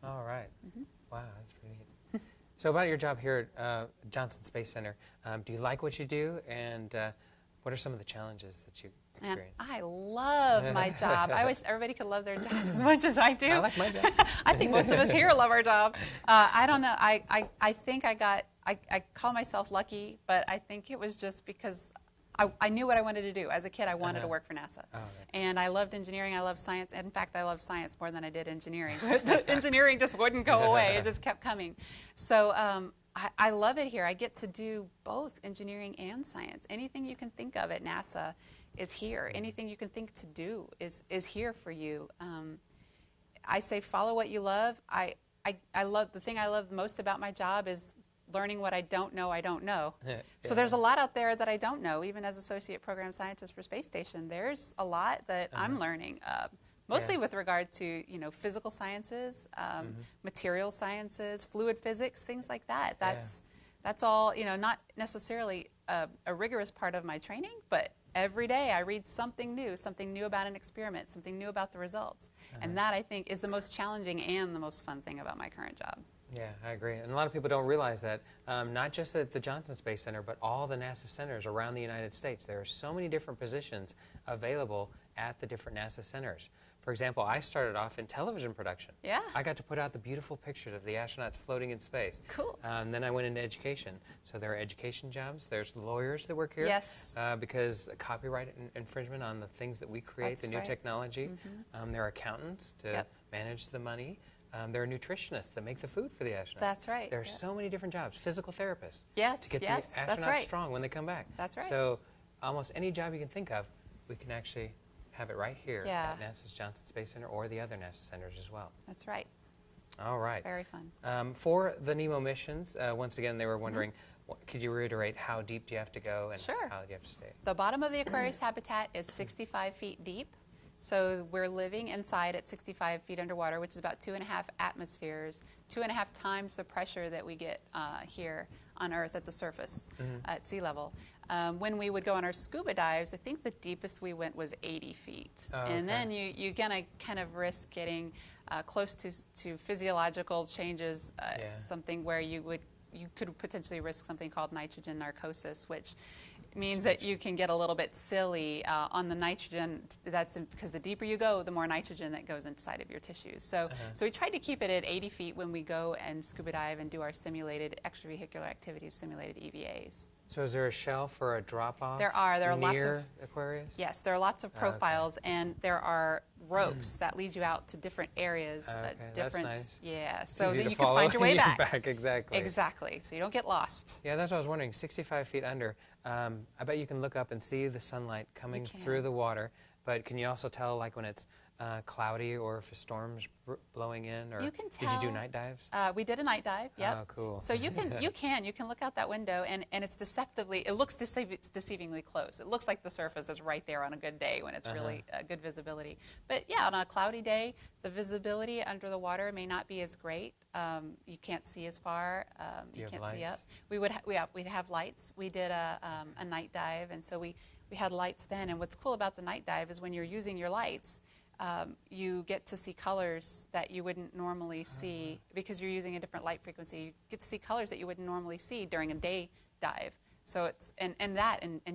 S2: All right. Wow, that's pretty neat. So about your job here at Johnson Space Center, do you like what you do, and what are some of the challenges that you
S3: And
S2: experience?
S3: I love my job. I wish everybody could love their job as much as I do.
S2: I like my job.
S3: I think most of us here love our job. I don't know. I think I call myself lucky, but I think it was just because I knew what I wanted to do. As a kid, I wanted to work for NASA.
S2: Oh,
S3: And I loved engineering. I loved science. In fact, I loved science more than I did engineering. The engineering just wouldn't go away. It just kept coming. So I love it here. I get to do both engineering and science. Anything you can think of at NASA is here. Anything you can think to do is here for you. I say follow what you love. I love, the thing I love most about my job is learning what I don't know. So there's a lot out there that I don't know. Even as Associate Program Scientist for Space Station, there's a lot that I'm learning. Mostly with regard to, physical sciences, material sciences, fluid physics, things like that. That's all, not necessarily a rigorous part of my training, but every day I read something new about an experiment, something new about the results. And that, I think, is the most challenging and the most fun thing about my current job.
S2: Yeah, I agree. And a lot of people don't realize that, not just at the Johnson Space Center, but all the NASA centers around the United States. There are so many different positions available at the different NASA centers. For example, I started off in television production.
S3: Yeah.
S2: I got to put out the beautiful pictures of the astronauts floating in space.
S3: Cool.
S2: Then I went into education. So there are education jobs. There's lawyers that work here.
S3: Yes.
S2: Because copyright infringement on the things that we create,
S3: That's
S2: the new
S3: right.
S2: technology. There are accountants to manage the money. There are nutritionists that make the food for the astronauts.
S3: That's right.
S2: There are so many different jobs. Physical therapists.
S3: Yes,
S2: to get
S3: yes,
S2: the
S3: that's
S2: astronauts
S3: right.
S2: strong when they come back.
S3: That's right.
S2: So almost any job you can think of, we can actually have it right here at NASA's Johnson Space Center or the other NASA centers as well.
S3: That's right.
S2: All right.
S3: Very fun.
S2: For the NEEMO missions, once again, they were wondering, could you reiterate how deep do you have to go and how do you have to stay?
S3: The bottom of the Aquarius Habitat is 65 feet deep. So we're living inside at 65 feet underwater, which is about 2.5 atmospheres, 2.5 times the pressure that we get here on Earth at the surface at sea level. When we would go on our scuba dives, I think the deepest we went was 80 feet. And then you're going to kind of risk getting close to physiological changes, something where you could potentially risk something called nitrogen narcosis, which means that you can get a little bit silly on the nitrogen. That's because the deeper you go, the more nitrogen that goes inside of your tissues. So we tried to keep it at 80 feet when we go and scuba dive and do our simulated extravehicular activities, simulated EVAs.
S2: So is there a shelf or a drop-off?
S3: There are lots of
S2: near Aquarius?
S3: Yes, there are lots of profiles, and there are ropes that lead you out to different areas. Different,
S2: that's nice.
S3: Yeah,
S2: It's
S3: so
S2: easy
S3: then
S2: to
S3: you can
S2: follow
S3: find your way
S2: and get
S3: back.
S2: Exactly.
S3: Exactly. So you don't get lost.
S2: Yeah, that's what I was wondering. 65 feet under. I bet you can look up and see the sunlight coming through the water. But can you also tell, like, when it's cloudy or if a storm's blowing in? Or
S3: You can tell.
S2: Did you do night dives?
S3: We did a night dive. Yep.
S2: Oh, cool.
S3: So you can look out that window, and it looks deceivingly close. It looks like the surface is right there on a good day when it's really good visibility. But yeah, on a cloudy day, the visibility under the water may not be as great. You can't see as far. You can't see up. We'd have lights. We did a night dive, and so we had lights then. And what's cool about the night dive is when you're using your lights, you get to see colors that you wouldn't normally see because you're using a different light frequency. You get to see colors that you wouldn't normally see during a day dive. So it's and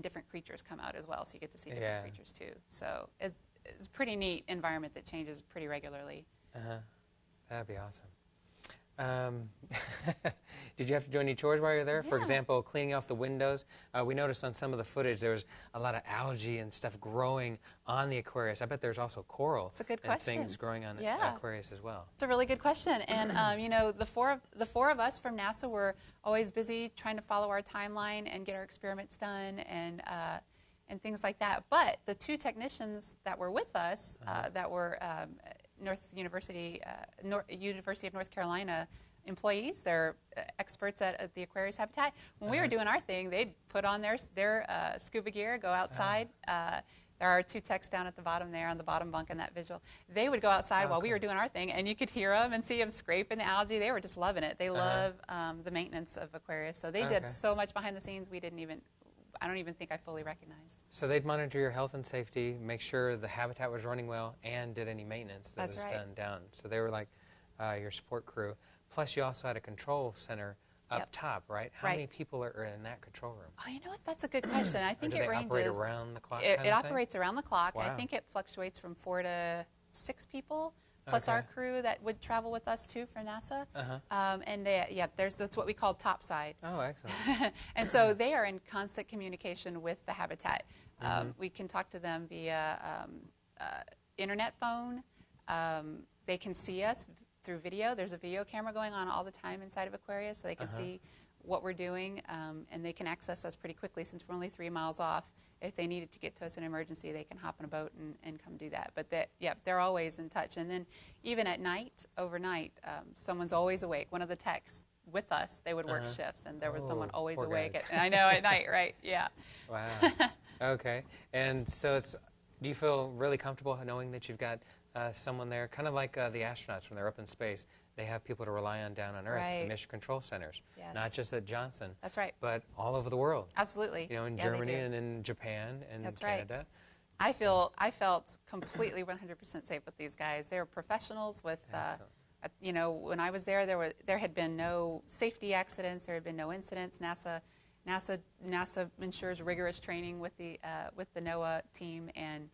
S3: different creatures come out as well. So you get to see different creatures too. So it's a pretty neat environment that changes pretty regularly.
S2: That'd be awesome. Did you have to do any chores while you were there? For example, cleaning off the windows. We noticed on some of the footage there was a lot of algae and stuff growing on the Aquarius. I bet there's also coral and things growing on the Aquarius as well.
S3: It's a really good question. And the four of us from NASA were always busy trying to follow our timeline and get our experiments done and things like that. But the two technicians that were with us that were University of North Carolina employees. They're experts at the Aquarius Habitat. When we were doing our thing, they'd put on their scuba gear, go outside. There are two techs down at the bottom there on the bottom bunk in that visual. They would go outside while we were doing our thing, and you could hear them and see them scraping the algae. They were just loving it. They love the maintenance of Aquarius. So they did so much behind the scenes I don't even think I fully recognized.
S2: So they'd monitor your health and safety, make sure the habitat was running well, and did any maintenance that was done down. So they were like your support crew. Plus, you also had a control center up top, right? How many people are in that control room?
S3: Oh, you know what? That's a good question. I think it ranges.
S2: Operate around the clock?
S3: It operates around the clock. Wow. I think it fluctuates from 4 to 6 people. Plus our crew that would travel with us too for NASA, and that's what we call topside.
S2: Oh, excellent!
S3: And so they are in constant communication with the habitat. We can talk to them via internet phone. They can see us through video. There's a video camera going on all the time inside of Aquarius, so they can see what we're doing, and they can access us pretty quickly since we're only 3 miles off. if they needed to get to us in an emergency, they can hop in a boat and come do that. But they're always in touch. And then even at night, overnight, someone's always awake. One of the techs with us, they would work shifts, and there was someone always awake. I know, at night, right? Yeah.
S2: Wow. Okay. And so do you feel really comfortable knowing that you've got someone there, kind of like the astronauts when they're up in space? They have people to rely on down on Earth, the mission control centers, not just at Johnson.
S3: That's right.
S2: But all over the world.
S3: Absolutely.
S2: You know, in Germany and in Japan and Canada.
S3: I felt completely 100% safe with these guys. They were professionals with, you know, when I was there had been no safety accidents. There had been no incidents. NASA ensures rigorous training with the NOAA team, and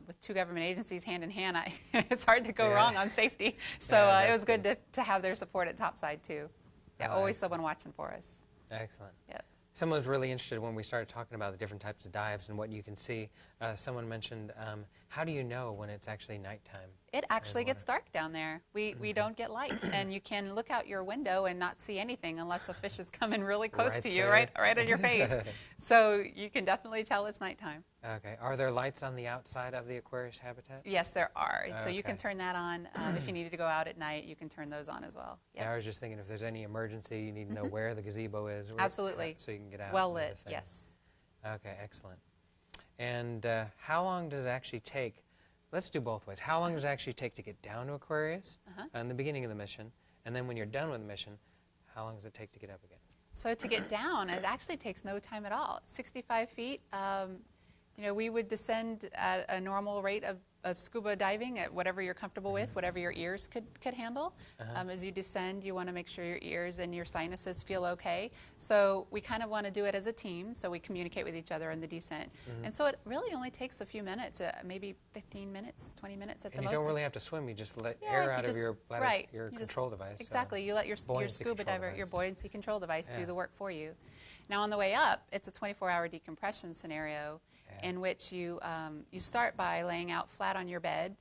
S3: with two government agencies hand in hand, it's hard to go wrong on safety. So it was good to have their support at topside too. Yeah, always someone watching for us.
S2: Excellent.
S3: Yep.
S2: Someone was really interested when we started talking about the different types of dives and what you can see. Someone mentioned, how do you know when it's actually nighttime?
S3: It actually gets dark down there. We don't get light, and you can look out your window and not see anything unless a fish is coming really close to you, right in your face. So you can definitely tell it's nighttime.
S2: Okay. Are there lights on the outside of the Aquarius Habitat?
S3: Yes, there are. So you can turn that on. If you needed to go out at night, you can turn those on as well. Yep.
S2: Yeah, I was just thinking if there's any emergency, you need to know where the gazebo is.
S3: Absolutely.
S2: So you can get out.
S3: Well lit, yes.
S2: Okay, excellent. And how long does it actually take? Let's do both ways. How long does it actually take to get down to Aquarius in the beginning of the mission? And then when you're done with the mission, how long does it take to get up again?
S3: So to get down, it actually takes no time at all. 65 feet. You know, we would descend at a normal rate of scuba diving at whatever you're comfortable with, whatever your ears could handle. As you descend, you want to make sure your ears and your sinuses feel okay. So we kind of want to do it as a team, so we communicate with each other in the descent. And so it really only takes a few minutes, maybe 15 minutes, 20 minutes at the most.
S2: And you don't really have to swim, you just let air out of your bladder, your control device.
S3: Exactly, you let your scuba diver, your buoyancy control device do the work for you. Now on the way up, it's a 24-hour decompression scenario in which you start by laying out flat on your bed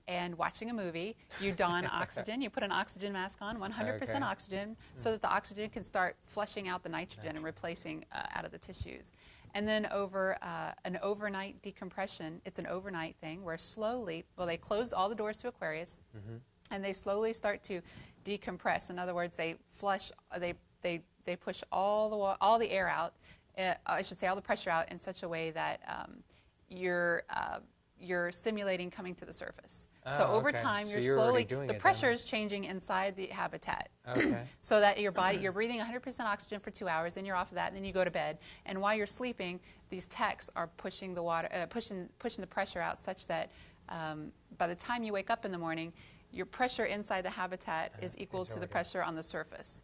S3: and watching a movie. You don oxygen. You put an oxygen mask on, 100% oxygen, so that the oxygen can start flushing out the nitrogen and replacing out of the tissues. And then over an overnight decompression, it's an overnight thing where slowly, they close all the doors to Aquarius, and they slowly start to decompress. In other words, they flush, they push all the air out. I should say all the pressure out in such a way that you're simulating coming to the surface. So over time, you're slowly, the pressure is changing inside the habitat. So that your body, you're breathing 100% oxygen for 2 hours, then you're off of that, and then you go to bed. And while you're sleeping, these techs are pushing the water, pushing the pressure out such that by the time you wake up in the morning, your pressure inside the habitat is equal to the pressure on the surface.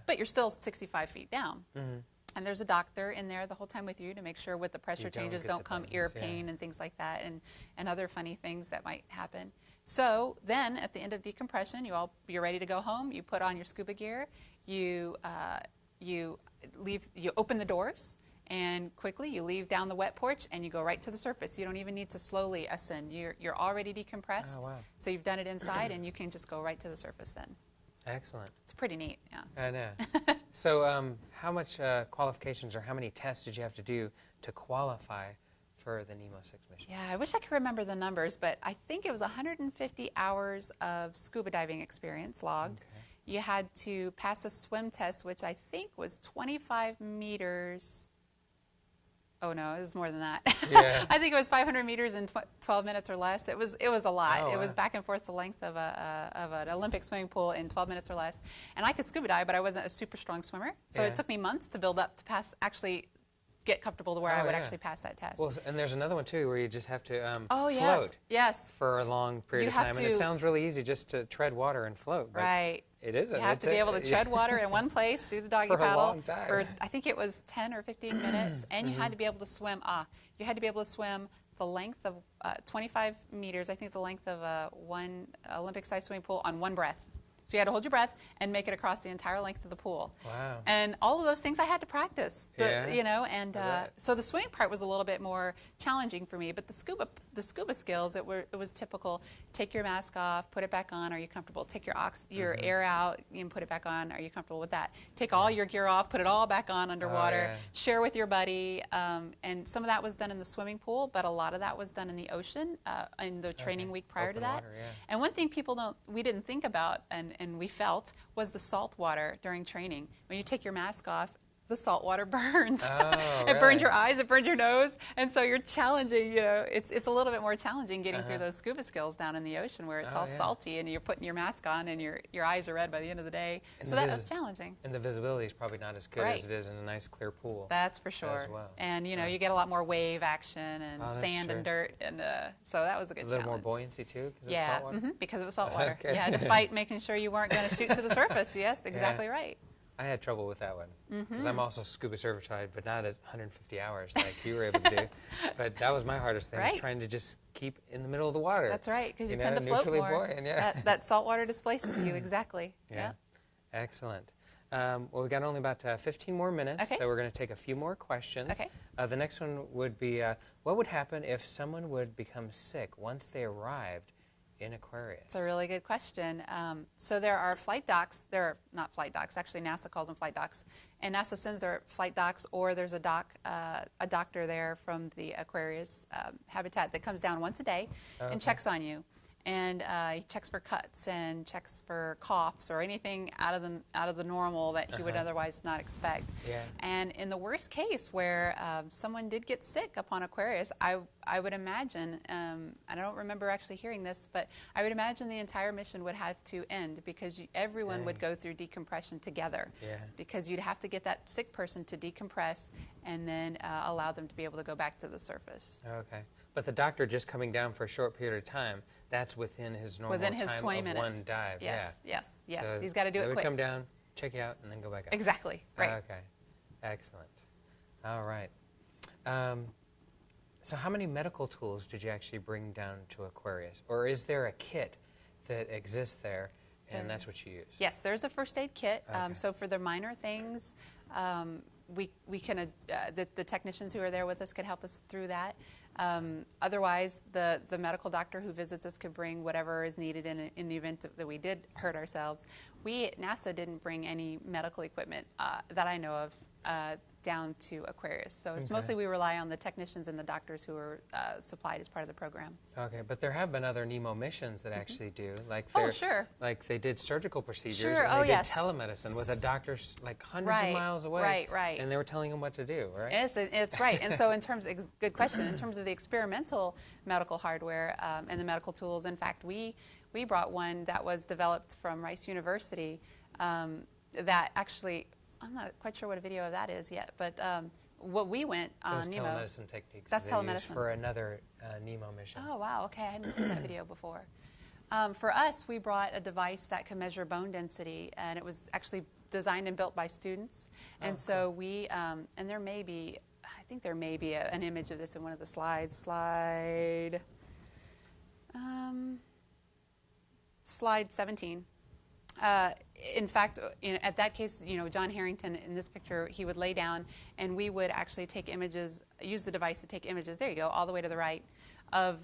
S3: But you're still 65 feet down. And there's a doctor in there the whole time with you to make sure with the pressure changes don't come ear pain and things like that, and other funny things that might happen. So then at the end of decompression, you're ready to go home. You put on your scuba gear. You open the doors, and quickly you leave down the wet porch and you go right to the surface. You don't even need to slowly ascend. You're already decompressed. So you've done it inside, and you can just go right to the surface then.
S2: Excellent.
S3: It's pretty neat, yeah.
S2: I know. So how much qualifications or how many tests did you have to do to qualify for the NEEMO 6 mission?
S3: Yeah, I wish I could remember the numbers, but I think it was 150 hours of scuba diving experience logged. You had to pass a swim test, which I think was 25 meters. Oh no, it was more than that. I think it was 500 meters in 12 minutes or less. It was a lot. It was back and forth the length of an Olympic swimming pool in 12 minutes or less. And I could scuba dive, but I wasn't a super strong swimmer. So it took me months to build up to actually get comfortable to where I would actually pass that test.
S2: Well, and there's another one too where you just have to
S3: float. Yes.
S2: For a long period of time. And it sounds really easy just to tread water and float. But it isn't.
S3: You have to be able to tread water in one place, do the doggy paddle for I think it was 10 or 15 minutes, and you had to be able to swim. You had to be able to swim the length of 25 meters. I think the length of one Olympic-sized swimming pool on one breath. So you had to hold your breath and make it across the entire length of the pool.
S2: Wow.
S3: And all of those things I had to practice. You know, and so the swimming part was a little bit more challenging for me. But the scuba skills, it was typical. Take your mask off, put it back on. Are you comfortable? Take your air out and put it back on. Are you comfortable with that? Take all your gear off, put it all back on underwater. Share with your buddy. And some of that was done in the swimming pool, but a lot of that was done in the ocean in the training week prior to that.
S2: Water,
S3: and one thing we didn't think about and we felt was the salt water during training. When you take your mask off, the salt water burns. It burns your eyes, it burns your nose, and so you're challenging, you know, it's a little bit more challenging getting through those scuba skills down in the ocean where it's all salty and you're putting your mask on and your eyes are red by the end of the day. And so that was challenging.
S2: And the visibility is probably not as good as it is in a nice clear pool.
S3: That's for sure.
S2: As well.
S3: And you know, you get a lot more wave action and sand and dirt, and so that was a good challenge.
S2: A little more buoyancy too, because of salt water?
S3: Because it was salt water. You had to fight making sure you weren't going to shoot to the surface. Yes, exactly right.
S2: I had trouble with that one because I'm also scuba certified, but not at 150 hours like you were able to do. But that was my hardest thing, was trying to just keep in the middle of the water.
S3: That's right, because you tend to float more.
S2: Buoyant,
S3: that salt water displaces you, exactly.
S2: Yeah. Excellent. Well, we've got only about 15 more minutes, so we're going to take a few more questions.
S3: Okay.
S2: The next one would be, what would happen if someone would become sick once they arrived in Aquarius?
S3: It's a really good question. So there are flight docks. They're not flight docks. Actually, NASA calls them flight docks. And NASA sends their flight docks, or there's a doctor there from the Aquarius Habitat that comes down once a day and checks on you. And he checks for cuts and checks for coughs or anything out of the normal that you would otherwise not expect. And in the worst case, where someone did get sick upon Aquarius, I would imagine, I don't remember actually hearing this, but I would imagine the entire mission would have to end because everyone would go through decompression together. Because you'd have to get that sick person to decompress and then allow them to be able to go back to the surface.
S2: Okay. But the doctor just coming down for a short period of time, that's within his normal
S3: within his
S2: time
S3: 20
S2: of
S3: minutes.
S2: one dive.
S3: Yes.
S2: So
S3: he's got to do it quick.
S2: They would come down, check you out, and then go back up.
S3: Exactly. Right.
S2: Okay. Excellent. All right. So how many medical tools did you actually bring down to Aquarius? Or is there a kit that exists there, and that's what you use?
S3: Yes, there's a first aid kit. So for the minor things, we can the technicians who are there with us could help us through that. Otherwise, the medical doctor who visits us could bring whatever is needed in the event that we did hurt ourselves. We at NASA didn't bring any medical equipment that I know of down to Aquarius. So it's mostly we rely on the technicians and the doctors who are supplied as part of the program.
S2: Okay, but there have been other NEEMO missions that actually do. Like Like they did surgical procedures and they did telemedicine with a doctor like hundreds of miles away.
S3: Right.
S2: And they were telling them what to do, right?
S3: It's right. And so in terms, good question, in terms of the experimental medical hardware and the medical tools, in fact, we brought one that was developed from Rice University that actually, I'm not quite sure what a video of that is yet, but what we went on NEEMO.
S2: Telemedicine techniques.
S3: That's telemedicine.
S2: Used for another NEEMO mission.
S3: Oh, wow. Okay, I hadn't seen that video before. For us, we brought a device that can measure bone density, and it was actually designed and built by students. And so we, and there may be, I think there may be an image of this in one of the slides. Slide 17. In fact, at that case, John Harrington, in this picture, he would lay down, and we would actually take images, use the device to take images, there you go, all the way to the right, of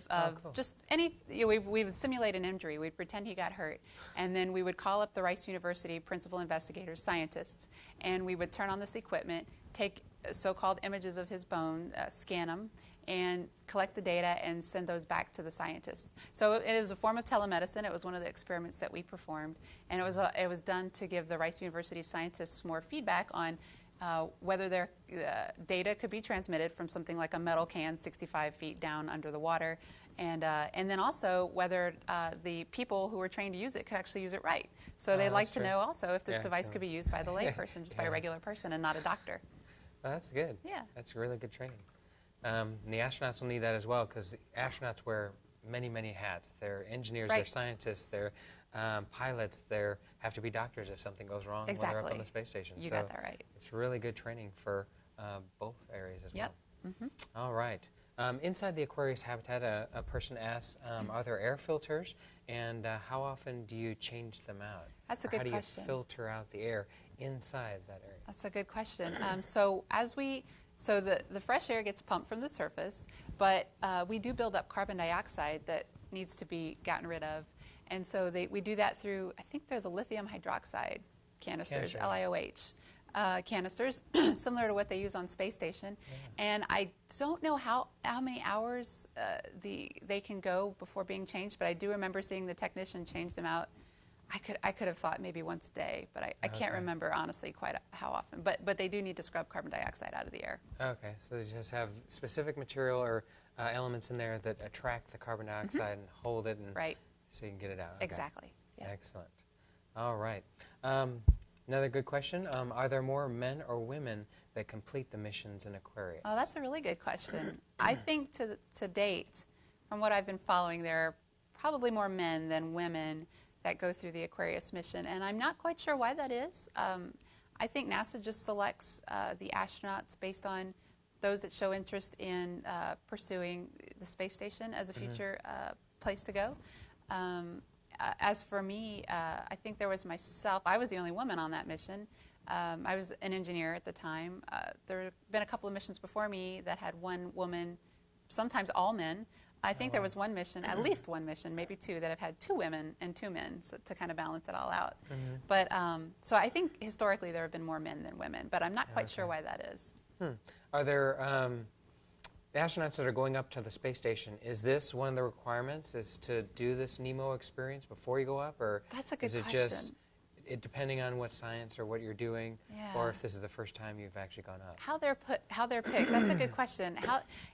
S3: just any, we would simulate an injury. We'd pretend he got hurt, and then we would call up the Rice University principal investigators, scientists, and we would turn on this equipment, take so-called images of his bone, scan them, and collect the data and send those back to the scientists. So it was a form of telemedicine. It was one of the experiments that we performed, and it was done to give the Rice University scientists more feedback on whether their data could be transmitted from something like a metal can 65 feet down under the water, and then also whether the people who were trained to use it could actually use it right. So they'd like to know also if this device could be used by the layperson, just by a regular person and not a doctor.
S2: Well, that's good.
S3: Yeah.
S2: That's really good training. And the astronauts will need that as well, because the astronauts wear many, many hats. They're engineers, they're scientists, they're pilots, they have to be doctors if something goes wrong when they're up on the space station.
S3: You got that right.
S2: It's really good training for both areas as well.
S3: Mm-hmm.
S2: All right. Inside the Aquarius Habitat, a person asks, are there air filters, and how often do you change them out?
S3: That's a
S2: Or
S3: good
S2: how do
S3: question.
S2: you filter out the air inside that area?
S3: That's a good question. So the fresh air gets pumped from the surface, but we do build up carbon dioxide that needs to be gotten rid of. And so we do that through, I think they're the lithium hydroxide canisters, LiOH canisters, similar to what they use on space station. Yeah. And I don't know how many hours they can go before being changed, but I do remember seeing the technician change them out. I could have thought maybe once a day, but I can't remember honestly quite how often. But they do need to scrub carbon dioxide out of the air.
S2: Okay, so they just have specific material or elements in there that attract the carbon dioxide and hold it, and so you can get it out. Okay.
S3: Exactly. Yeah.
S2: Excellent. All right. Another good question. Are there more men or women that complete the missions in Aquarius?
S3: Oh, that's a really good question. I think to date, from what I've been following, there are probably more men than women that go through the Aquarius mission, and I'm not quite sure why that is. I think NASA just selects the astronauts based on those that show interest in pursuing the space station as a future place to go. As for me, I think there was myself. I was the only woman on that mission. I was an engineer at the time. There have been a couple of missions before me that had one woman, sometimes all men. I think there was one mission, at least one mission, maybe two, that have had 2 women and 2 men, so to kind of balance it all out. But so I think historically there have been more men than women, but I'm not quite sure why that is.
S2: Are there the astronauts that are going up to the space station? Is this one of the requirements? Is to do this NEEMO experience before you go up, or
S3: that's a good
S2: is it
S3: question.
S2: just depending on what science or what you're doing, or if this is the first time you've actually gone up?
S3: How they're picked. That's a good question.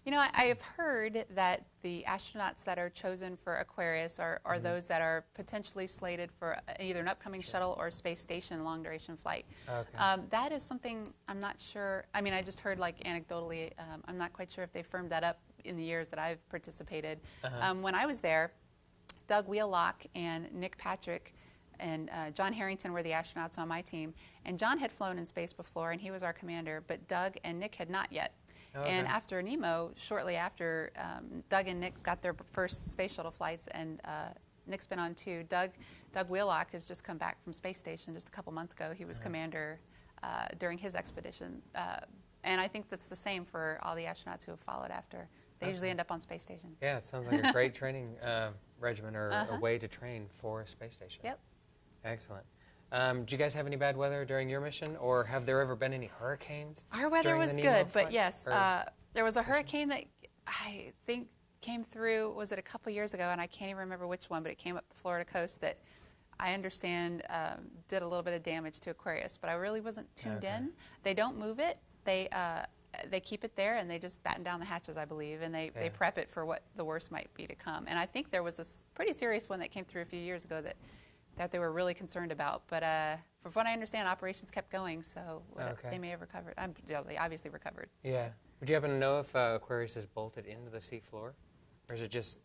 S3: I have heard that the astronauts that are chosen for Aquarius are those that are potentially slated for either an upcoming shuttle or space station long duration flight. Okay. That is something I'm not sure. I mean, I just heard like anecdotally. I'm not quite sure if they firmed that up in the years that I've participated. When I was there, Doug Wheelock and Nick Patrick and John Harrington were the astronauts on my team. And John had flown in space before, and he was our commander, but Doug and Nick had not yet. Okay. And after NEEMO, shortly after, Doug and Nick got their first space shuttle flights, and Nick's been on 2. Doug Wheelock has just come back from space station just a couple months ago. He was commander during his expedition. And I think that's the same for all the astronauts who have followed after. They usually end up on space station.
S2: Yeah, it sounds like a great training regimen or a way to train for a space station.
S3: Yep.
S2: Excellent. Do you guys have any bad weather during your mission, or have there ever been any hurricanes?
S3: Our weather was good, but yes, there was a hurricane that I think came through, was it a couple years ago, and I can't even remember which one, but it came up the Florida coast that I understand did a little bit of damage to Aquarius, but I really wasn't tuned in. They don't move it. They keep it there, and they just batten down the hatches, I believe, and they prep it for what the worst might be to come. And I think there was a pretty serious one that came through a few years ago that they were really concerned about. But from what I understand, operations kept going, so they may have recovered. They obviously recovered.
S2: Yeah. Would you happen to know if Aquarius is bolted into the seafloor, or is it just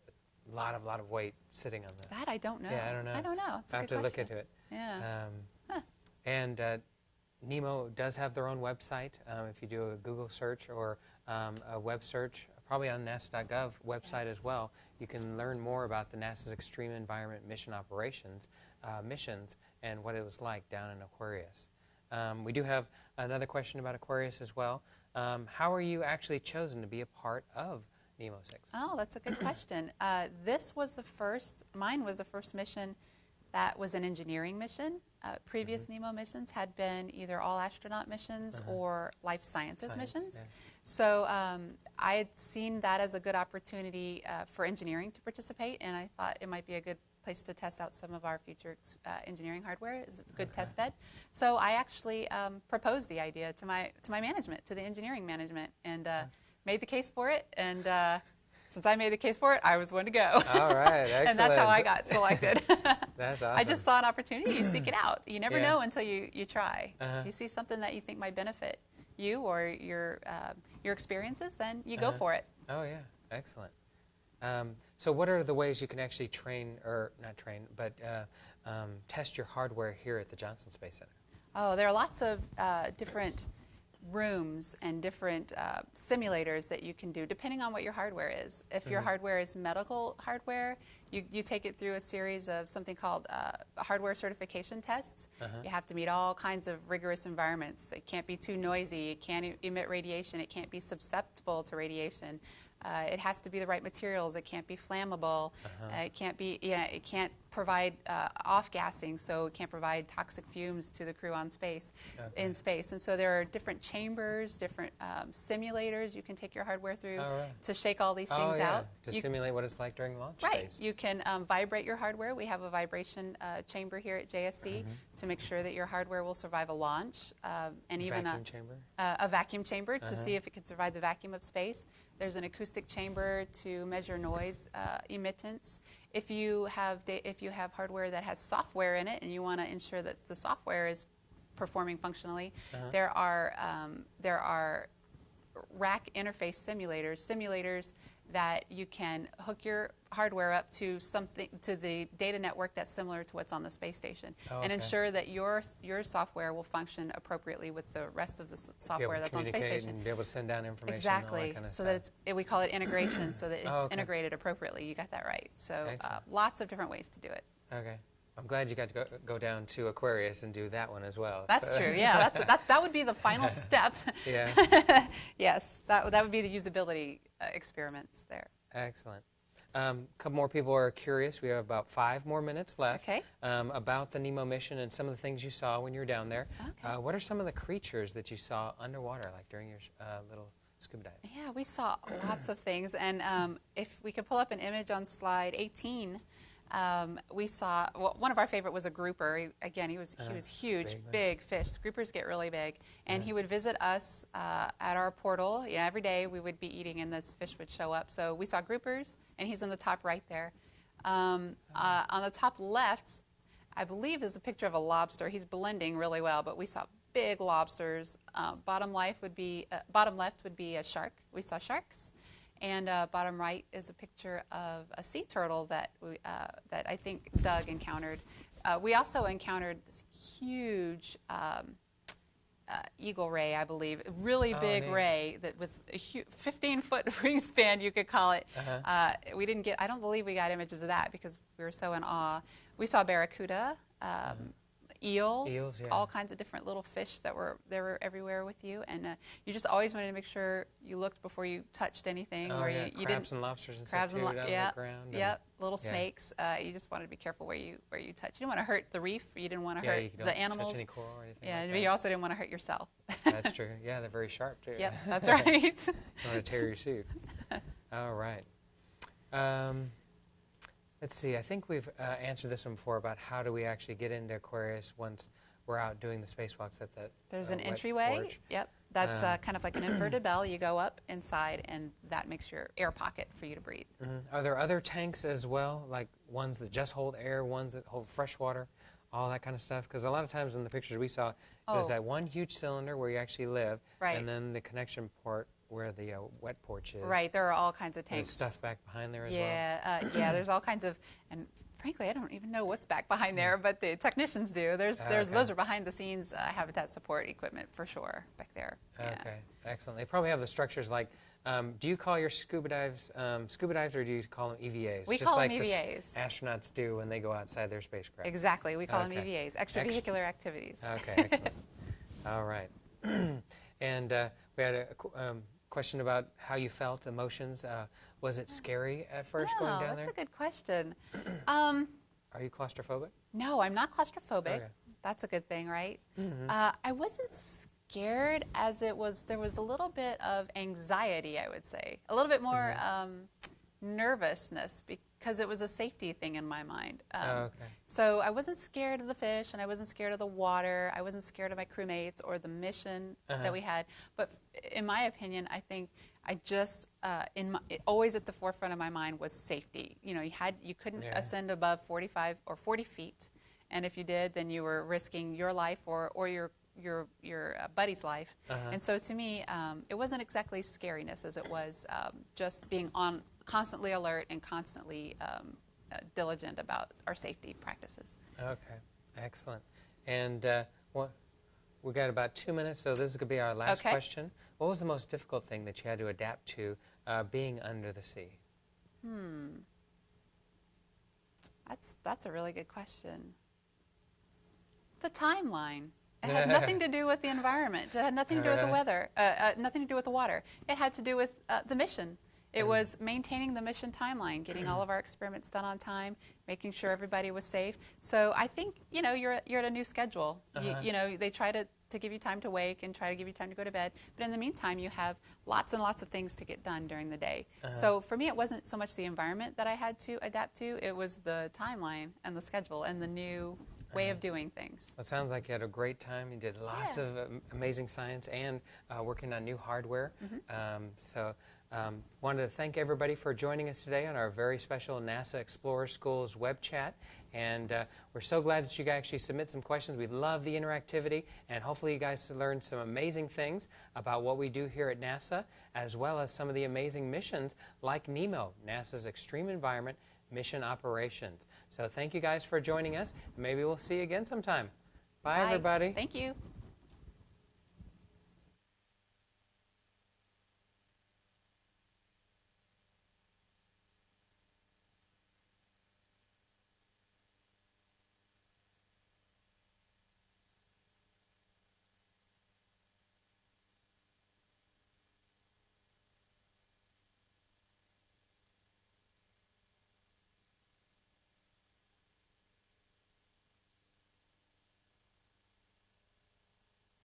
S2: a lot of weight sitting on that?
S3: That I don't know.
S2: Yeah, I don't know.
S3: I don't know. It's a
S2: I'll have
S3: good
S2: to
S3: question.
S2: look into it.
S3: Yeah.
S2: And NEEMO does have their own website. If you do a Google search or a web search, probably on NASA.gov website as well, you can learn more about the NASA's Extreme Environment Mission Operations missions and what it was like down in Aquarius. We do have another question about Aquarius as well. How are you actually chosen to be a part of NEEMO 6?
S3: Oh, that's a good question. Mine was the first mission that was an engineering mission. Previous NEEMO missions had been either all astronaut missions or life sciences missions. Yeah. So I had seen that as a good opportunity for engineering to participate, and I thought it might be a good place to test out some of our future engineering hardware. It's a good test bed. So I actually proposed the idea to my management, to the engineering management, and made the case for it. And since I made the case for it, I was one to go.
S2: All right, excellent.
S3: And that's how I got selected.
S2: That's awesome.
S3: I just saw an opportunity. You seek it out. You never know until you try. If you see something that you think might benefit you or your experiences, then you go for it.
S2: Oh, yeah. Excellent. So what are the ways you can actually test your hardware here at the Johnson Space Center?
S3: Oh, there are lots of different rooms and different simulators that you can do depending on what your hardware is. If your hardware is medical hardware, you take it through a series of something called hardware certification tests. You have to meet all kinds of rigorous environments. It can't be too noisy, it can't emit radiation, it can't be susceptible to radiation. It has to be the right materials. It can't be flammable. It can't be. It can't provide off-gassing, so it can't provide toxic fumes to the crew on space, in space. And so there are different chambers, different simulators you can take your hardware through to shake all these things out.
S2: To simulate what it's like during launch phase.
S3: You can vibrate your hardware. We have a vibration chamber here at JSC to make sure that your hardware will survive a launch, and even a vacuum chamber to see if it can survive the vacuum of space. There's an acoustic chamber to measure noise emittance. If you have hardware that has software in it and you want to ensure that the software is performing functionally, there are rack interface simulators that you can hook your hardware up to the data network that's similar to what's on the space station, and ensure that your software will function appropriately with the rest of the software that's on space station.
S2: And be able to send down information.
S3: Exactly.
S2: And all that kind of
S3: so
S2: stuff.
S3: that we call it integration, so that it's integrated appropriately. You got that right. So lots of different ways to do it.
S2: Okay. I'm glad you got to go down to Aquarius and do that one as well.
S3: That's true. Yeah, that would be the final step. Yes, that would be the usability experiments there.
S2: Excellent. A couple more people are curious. We have about 5 more minutes left.
S3: Okay.
S2: About the Nemo mission and some of the things you saw when you were down there.
S3: Okay.
S2: What are some of the creatures that you saw underwater, like during your little scuba dive?
S3: Yeah, we saw lots of things, and if we could pull up an image on slide 18. We saw, one of our favorite was a grouper. He was huge, big fish. Groupers get really big. And he would visit us at our portal. Every day we would be eating and this fish would show up. So we saw groupers, and he's on the top right there. On the top left, I believe, is a picture of a lobster. He's blending really well, but we saw big lobsters. Bottom left would be a shark. We saw sharks. And bottom right is a picture of a sea turtle that I think Doug encountered. We also encountered this huge eagle ray, I believe, a really big ray that with a 15-foot wingspan, you could call it. I don't believe we got images of that because we were so in awe. We saw barracuda. Eels, all kinds of different little fish that were everywhere with you, and you just always wanted to make sure you looked before you touched anything. You
S2: crabs and lobsters and stuff too, down on the ground.
S3: Little snakes. You just wanted to be careful where you touch. You didn't want to hurt the reef. You didn't want to hurt the animals.
S2: Touch any coral or anything.
S3: Yeah, but you also didn't want to hurt yourself.
S2: That's true. Yeah, they're very sharp too.
S3: Yep, that's right. You
S2: don't want to tear your suit. All right. Let's see, I think we've answered this one before about how do we actually get into Aquarius once we're out doing the spacewalks at that
S3: There's an entryway.
S2: Porch.
S3: Yep, that's kind of like an inverted bell. You go up inside, and that makes your air pocket for you to breathe.
S2: Are there other tanks as well, like ones that just hold air, ones that hold fresh water, all that kind of stuff? Because a lot of times in the pictures we saw, there's that one huge cylinder where you actually live, and then the connection port where the wet porch is.
S3: Right, there are all kinds of tanks.
S2: There's stuff back behind there as well.
S3: Yeah, there's all kinds of, and frankly, I don't even know what's back behind there, but the technicians do. Those are behind the scenes habitat support equipment for sure back there.
S2: Okay, excellent. They probably have the structures like, do you call your scuba dives or do you call them EVAs?
S3: We
S2: Just
S3: call
S2: like
S3: them EVAs.
S2: The astronauts do when they go outside their spacecraft.
S3: Exactly, we call them EVAs, extravehicular activities.
S2: Okay, excellent. All right. And we had a question about how you felt, emotions. Was it scary at first going down there?
S3: That's a good question.
S2: Are you claustrophobic?
S3: No, I'm not claustrophobic.
S2: Okay.
S3: That's a good thing, right? I wasn't scared as there was a little bit of anxiety, I would say. A little bit more nervousness because it was a safety thing in my mind. So I wasn't scared of the fish, and I wasn't scared of the water. I wasn't scared of my crewmates or the mission that we had. But in my opinion, I think I just always at the forefront of my mind was safety. You couldn't ascend above 45 or 40 feet, and if you did, then you were risking your life or your buddy's life. And so to me, it wasn't exactly scariness as it was just being constantly alert and constantly diligent about our safety practices.
S2: Okay, excellent. And We got about 2 minutes, so this is going to be our last
S3: Okay.
S2: question. What was the most difficult thing that you had to adapt to being under the sea?
S3: That's a really good question. The timeline. It had nothing to do with the environment. It had nothing to do with the weather. Nothing to do with the water. It had to do with the mission. It was maintaining the mission timeline, getting all of our experiments done on time, making sure everybody was safe. So I think, you know, you're at a new schedule. You know, they try to give you time to wake and try to give you time to go to bed. But in the meantime, you have lots and lots of things to get done during the day. So for me, it wasn't so much the environment that I had to adapt to. It was the timeline and the schedule and the new way of doing things.
S2: Well, it sounds like you had a great time. You did lots of amazing science and working on new hardware. Wanted to thank everybody for joining us today on our very special NASA Explorer Schools web chat. And we're so glad that you guys actually submit some questions. We love the interactivity, and hopefully you guys learned some amazing things about what we do here at NASA, as well as some of the amazing missions like NEEMO, NASA's Extreme Environment Mission Operations. So thank you guys for joining us. Maybe we'll see you again sometime. Bye, everybody.
S3: Thank you.